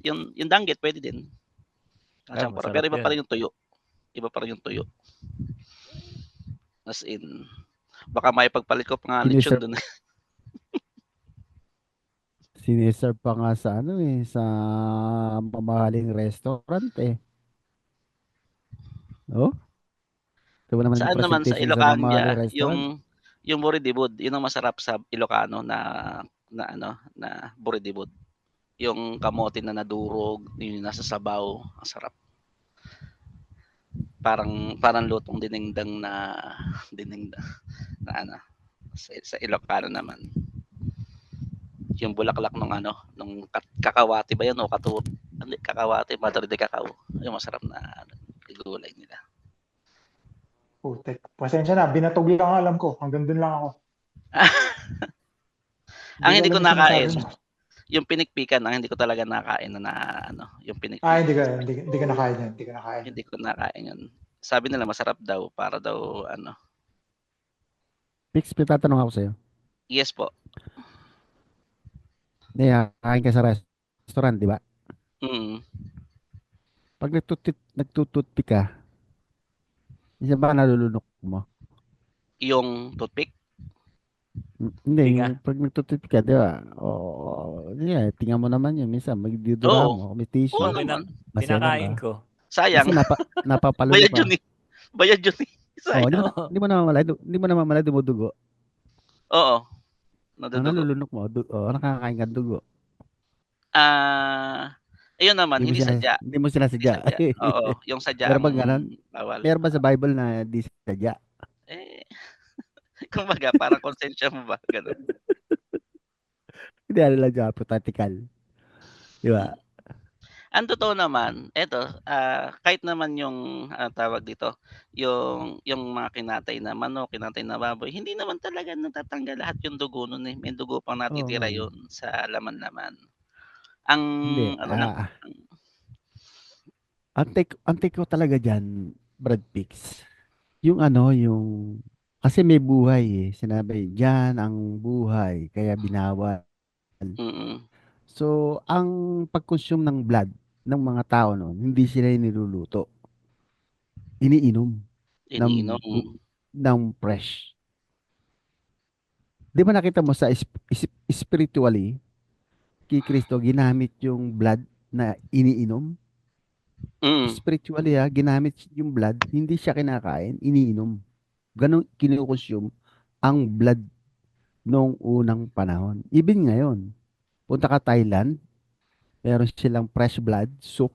Yung danggit pwede din. Champura. masarap Pero iba pa yun. rin yung tuyo. Iba pa rin yung tuyo. As in, baka may pagpalit ko pa nga lechon Sinisir- dun. Siniserve pa nga sa sa mamahaling restaurant eh. Oh? Ito ba naman Saan yung naman sa presentation sa mamahaling Ilocania, restaurant? yung buridibod, yun ang masarap sa Ilocano na buridibod. Yung kamote na nadurog, yung nasa sabaw, ang sarap. Parang lutong dinengdang na ano sa Ilocano naman. Yung bulaklak nung kakawati ba yan o katut? Hindi, kakawati, madre de cacao. Yung masarap na gulay nila. Putek. Pasensya na, binatog lang ang alam ko. Hanggang dun lang ako. Ang hindi ko alam yung nakain, sinasabi mo. yung pinikpikan, ang hindi ko talaga nakain yung pinikpikan. Hindi ko nakain yan. Hindi ko nakain. Hindi ko nakain yun. Sabi nila masarap daw, para daw Pix, pitatanong ako sa'yo. Yes po. Hindi, kain ka sa restaurant, di ba? Mm. Pag nagtututpi ka, isa ba nalulunok mo? Yung toothpick, Hindi, Hindi nga. yung pag nagtutipid ka, di ba? Yeah, tingnan mo naman yun. Minsan, magdidura Oo. mo, may Oo tissue, Oo, naman. maselan kinakain ka. ko. Sayang. Minsan, napapalalo Bayad ka. yun eh. Bayad yun eh. Sayang. Di mo naman malay, dumudugo. Oo. Ang Nadudugo. nalulunok mo, nakakain ka ng dugo. Ayun naman, hindi sadya. Hindi mo Hindi sinasadya. sadya. Oo, yung sadya Meron ang ba ganun? bawal. Meron ba sa Bible na di sadya? Eh, kumbaga, parang konsensya mo ba? Ganun. Hindi, ano lang dyan, practical. Di ba? Ang totoo naman, eto, kahit naman yung tawag dito, yung mga kinatay na manok, kinatay na baboy, hindi naman talaga natatanggal lahat yung dugo nun eh. May dugo pang Oo nga natitira eh. yun sa laman-laman. Ang Hindi. ano lang, Ang take ko talaga dyan, Brad Pix, yung kasi may buhay eh. Sinabi, dyan ang buhay, kaya binawal. mm, So, ang pag-consume ng blood ng mga tao noon, hindi sila niluluto. Iniinom ng, iniinom. ng fresh. Di ba nakita mo sa spiritually, kay Kristo, ginamit yung blood na iniinom? Mm, Spiritually ginamit yung blood, hindi siya kinakain, iniinom. Ganon kinukonsume ang blood noong unang panahon. Even ngayon, punta ka Thailand, meron silang fresh blood soup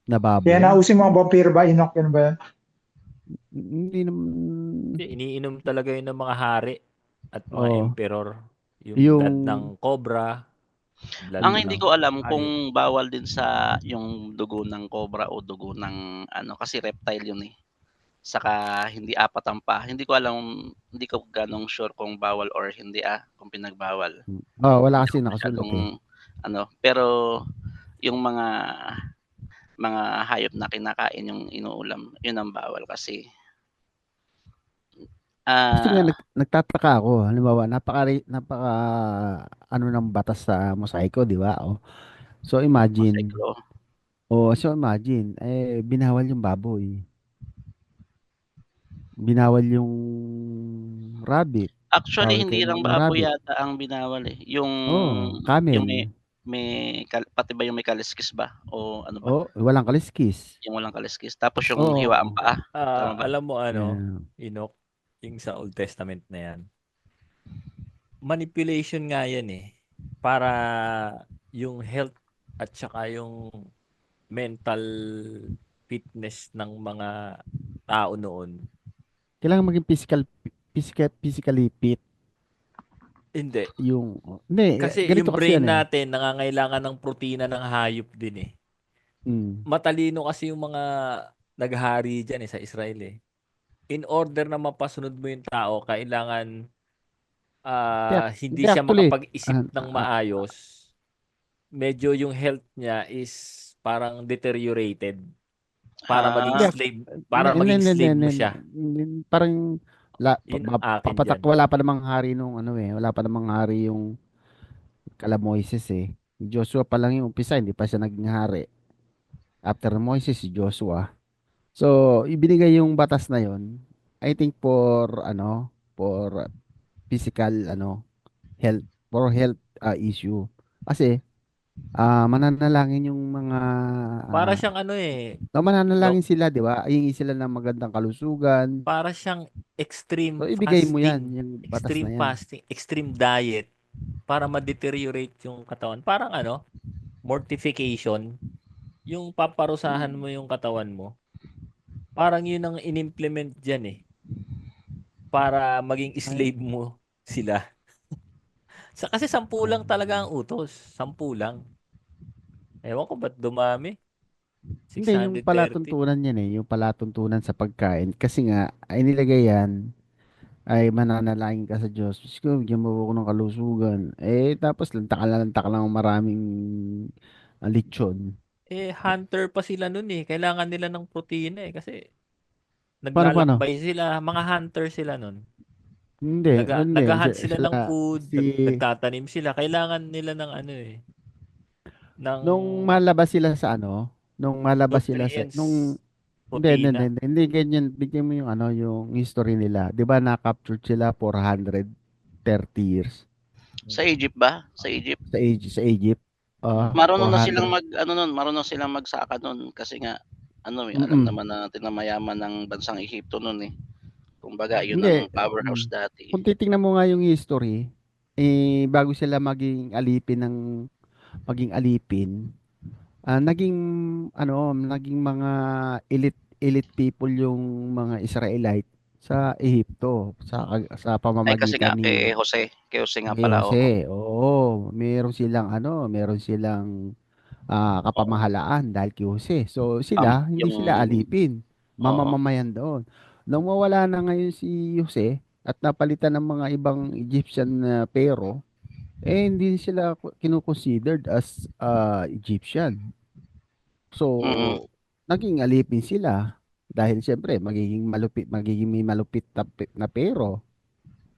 na Kaya baboy. nausin mga vampire ba? Inok yun ba yan? Hindi naman, Hindi, iniinom talaga yun ng mga hari at mga oh, emperor. Yung blood yung, ng cobra, blood Ang hindi ng ko alam hayop. kung bawal din sa yung dugo ng cobra o dugo ng ano kasi reptile yun eh. Saka hindi apat ang paa. Hindi ko alam, hindi ko ganong sure kung bawal or hindi kung pinagbawal. wala Hindi kasi ako nakasulat masyadong eh. pero yung mga hayop na kinakain yung inuulam, yun ang bawal kasi Kasi nga ah nagtataka ako, halimbawa, napaka ano ng batas sa mosaiko, di ba? So imagine, moseklo. binawal yung baboy. Binawal yung rabbit. Actually Bawal hindi kainin lang ng baboy rabbit. yata ang binawal eh. Yung Camel. pati ba yung may kaliskis ba o ano ba? Walang kaliskis. Yung walang kaliskis. Tapos yung hiwa ang paa. Tama ba? Alam mo Yeah. Enoch, yung sa Old Testament na yan, manipulation nga yan eh. Para yung health at saka yung mental fitness ng mga tao noon. Kailangan maging physically fit. Hindi. Hindi, Kasi ganito yung kasi brain yan eh. natin nangangailangan ng protina ng hayop din eh. Matalino kasi yung mga naghari dyan sa Israel eh. In order na mapasunod mo yung tao, kailangan hindi siya makapag-isip ng maayos. Medyo yung health niya is parang deteriorated. Para maging slave mo siya. Parang Yun ang akin dyan. wala pa namang hari nung wala pa namang hari yung kala Moises eh. Joshua pa lang yung umpisa, hindi pa siya naging hari. After Moises, si Joshua. So, ibinigay yung batas na yon, I think for physical health, for health issue. Kasi mananalangin yung mga Para siyang mananalangin sila, di ba? Hingi sila ng magandang kalusugan. Para siyang extreme So, ibigay fasting. mo yan, yung batas Extreme na yan. fasting, extreme diet para ma-deteriorate yung katawan. Parang mortification. Yung paparusahan mo yung katawan mo. Parang yun ang inimplement dyan eh. Para maging slave mo sila. Kasi 10 lang talaga ang utos. 10 lang. Ewan ko ba't dumami. Hindi, yung 630. palatuntunan yan eh. Yung palatuntunan sa pagkain. Kasi nga, ay nilagay yan, ay mananalangin ka sa Diyos. Diyos ko, bigyan mo ako ng kalusugan. Tapos lantak lang maraming lechon. Hunter pa sila nun eh. Kailangan nila ng protina eh. Kasi Paano? naglalakbay sila. Mga hunter sila nun. Hindi. Naghahunt sila ng food. Nagtatanim sila. Kailangan nila ng nung malabas sila sa hindi ganyan, bigyan mo yung yung history nila. 'Di ba na-captured sila 400 30 years. Sa Egypt ba? Sa Egypt? Sa Egypt. Marunong na 400. silang marunong silang magsaka nun kasi nga alam Mm-mm. naman natin na mayaman ng bansang Ehipto nun eh. Kumbaga, yun Hindi. ang powerhouse dati. Kung titingnan mo nga yung history, bago sila maging alipin, naging mga elite people yung mga Israelite sa Ehipto sa Ay kasi nga pamamagitan ni kay Jose nga kay pala, oo. Jose. Oo, meron silang kapamahalaan dahil kay Jose. So sila, hindi Yung sila alipin, oo. mamamayan doon. Nung mawala na ngayon si Jose at napalitan ng mga ibang Egyptian na pero, hindi sila kino-considered as Egyptian. So, Mm. naging alipin sila dahil siyempre magiging may malupit na pero.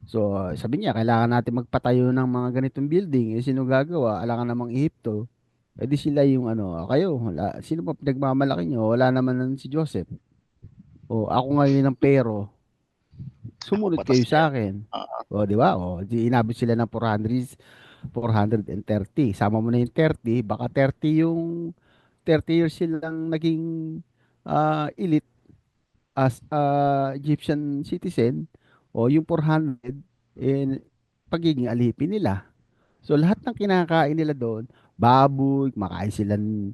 So, sabi niya, kailangan natin magpatayo ng mga ganitong building. Sino gagawa? Alangan namang Ehipto. Di sila yung kayo, sino pa pinagmamalaki nyo? Wala naman si Joseph. O, ako ngayon ng pero, sumunod Batas kayo yan. sa akin. O, di ba? O, inabot sila ng 430. Sama mo na yung 30, baka 30 years silang naging elite as Egyptian citizen, o yung 400 pagiging alipin nila. So lahat ng kinakain nila doon, baboy, kumakain sila ng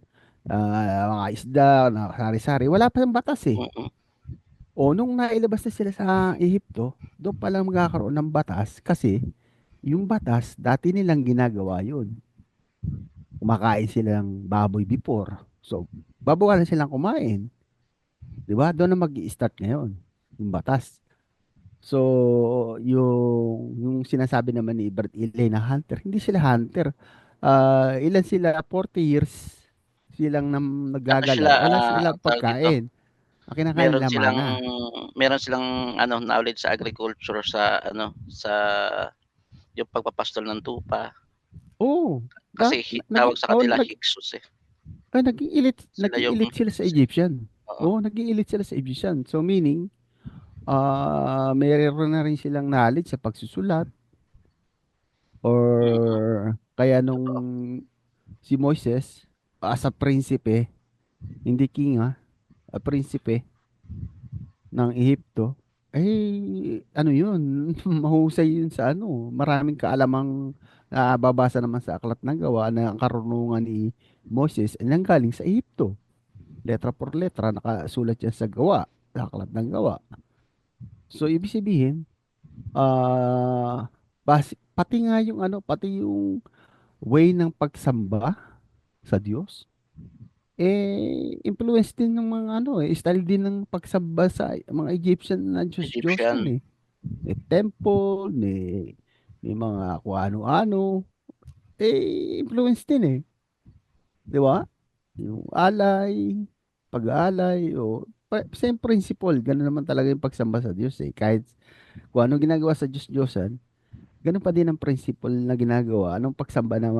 mga isda, na sari-sari, wala pa ng batas eh. Mm. O nung nailabas na sila sa Ehipto, doon pa lang magkakaroon ng batas kasi yung batas, dati nilang ginagawa yun. Kumakain sila ng baboy before. So, babawalan silang kumain. Di ba? Doon na mag-i-start ngayon yung batas. So, yung sinasabi naman ni Bert Ilay na hunter, hindi sila hunter. Ilan sila? 40 years silang Ano sila, naggagalaw. Wala silang tawag dito, pagkain. Ang kinakain nila mana. meron silang knowledge sa agriculture, sa yung pagpapastol ng tupa. Oo. Kasi tawag sa kanila Hyksos eh. Naging elite sila sa Egyptian. Oo. Naging elite sila sa Egyptian. So meaning, mayroon na rin silang knowledge sa pagsusulat. Or kaya nung si Moises, as a prinsipe, hindi king prinsipe ng Ehipto, yun, mahusay yun sa maraming kaalamang babasa naman sa Aklat ng Gawa na ang karunungan ni Moses ay nanggaling sa Ehipto. Letra por letra, nakasulat yan sa Gawa, sa Aklat ng Gawa. So, ibig sabihin, pati yung way ng pagsamba sa Diyos, influence din ng mga style din ng pagsamba sa mga Egyptian na Diyos nun eh. May temple, may mga kung ano-ano, influence din eh. Di ba? Yung pag-aalay, same principle, ganun naman talaga yung pagsamba sa Diyos eh. Kahit kung ano ginagawa sa Diyos-Diyosan, ganun pa din ang principle na ginagawa ng pagsamba ng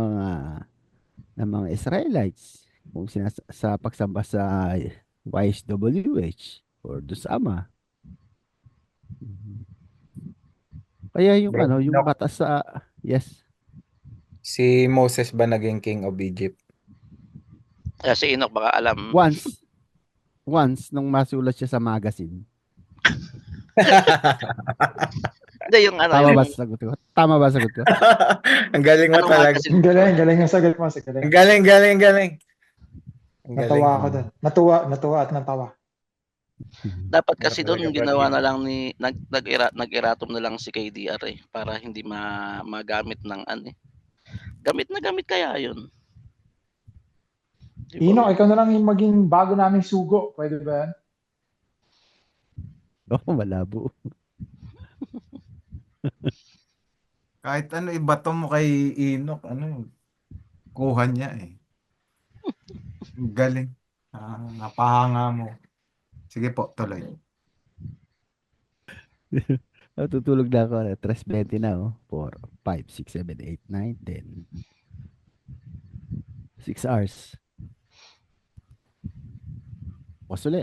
mga Israelites. Kung sa pagsamba sa YHWH or doon sa Ama. Kaya yung yung batas sa yes. Si Moses ba naging king of Egypt? Si Enoch baka alam. Once nung masulat siya sa magazine. Hindi yung Tama ba sagot ko? Ang galing mo talaga. Ang galing ang sagot mo. Ang galing. Natawa ako doon. Natuwa at natawa. Dapat kasi doon ginawa na lang nag-eratom na lang si KDR para hindi magamit ng gamit kaya yun. Diba? Enoch, ikaw na lang yung maging bago naming sugo. Pwede ba yan? Malabo. Kahit ibato mo kay Enoch, kuha niya eh. Galing. Napahanga mo. Sige po, tuloy. Tutulog na ako. 3:20 na 4, 5, 6, 7, 8, 9, 10. 6 hours. Wasuli.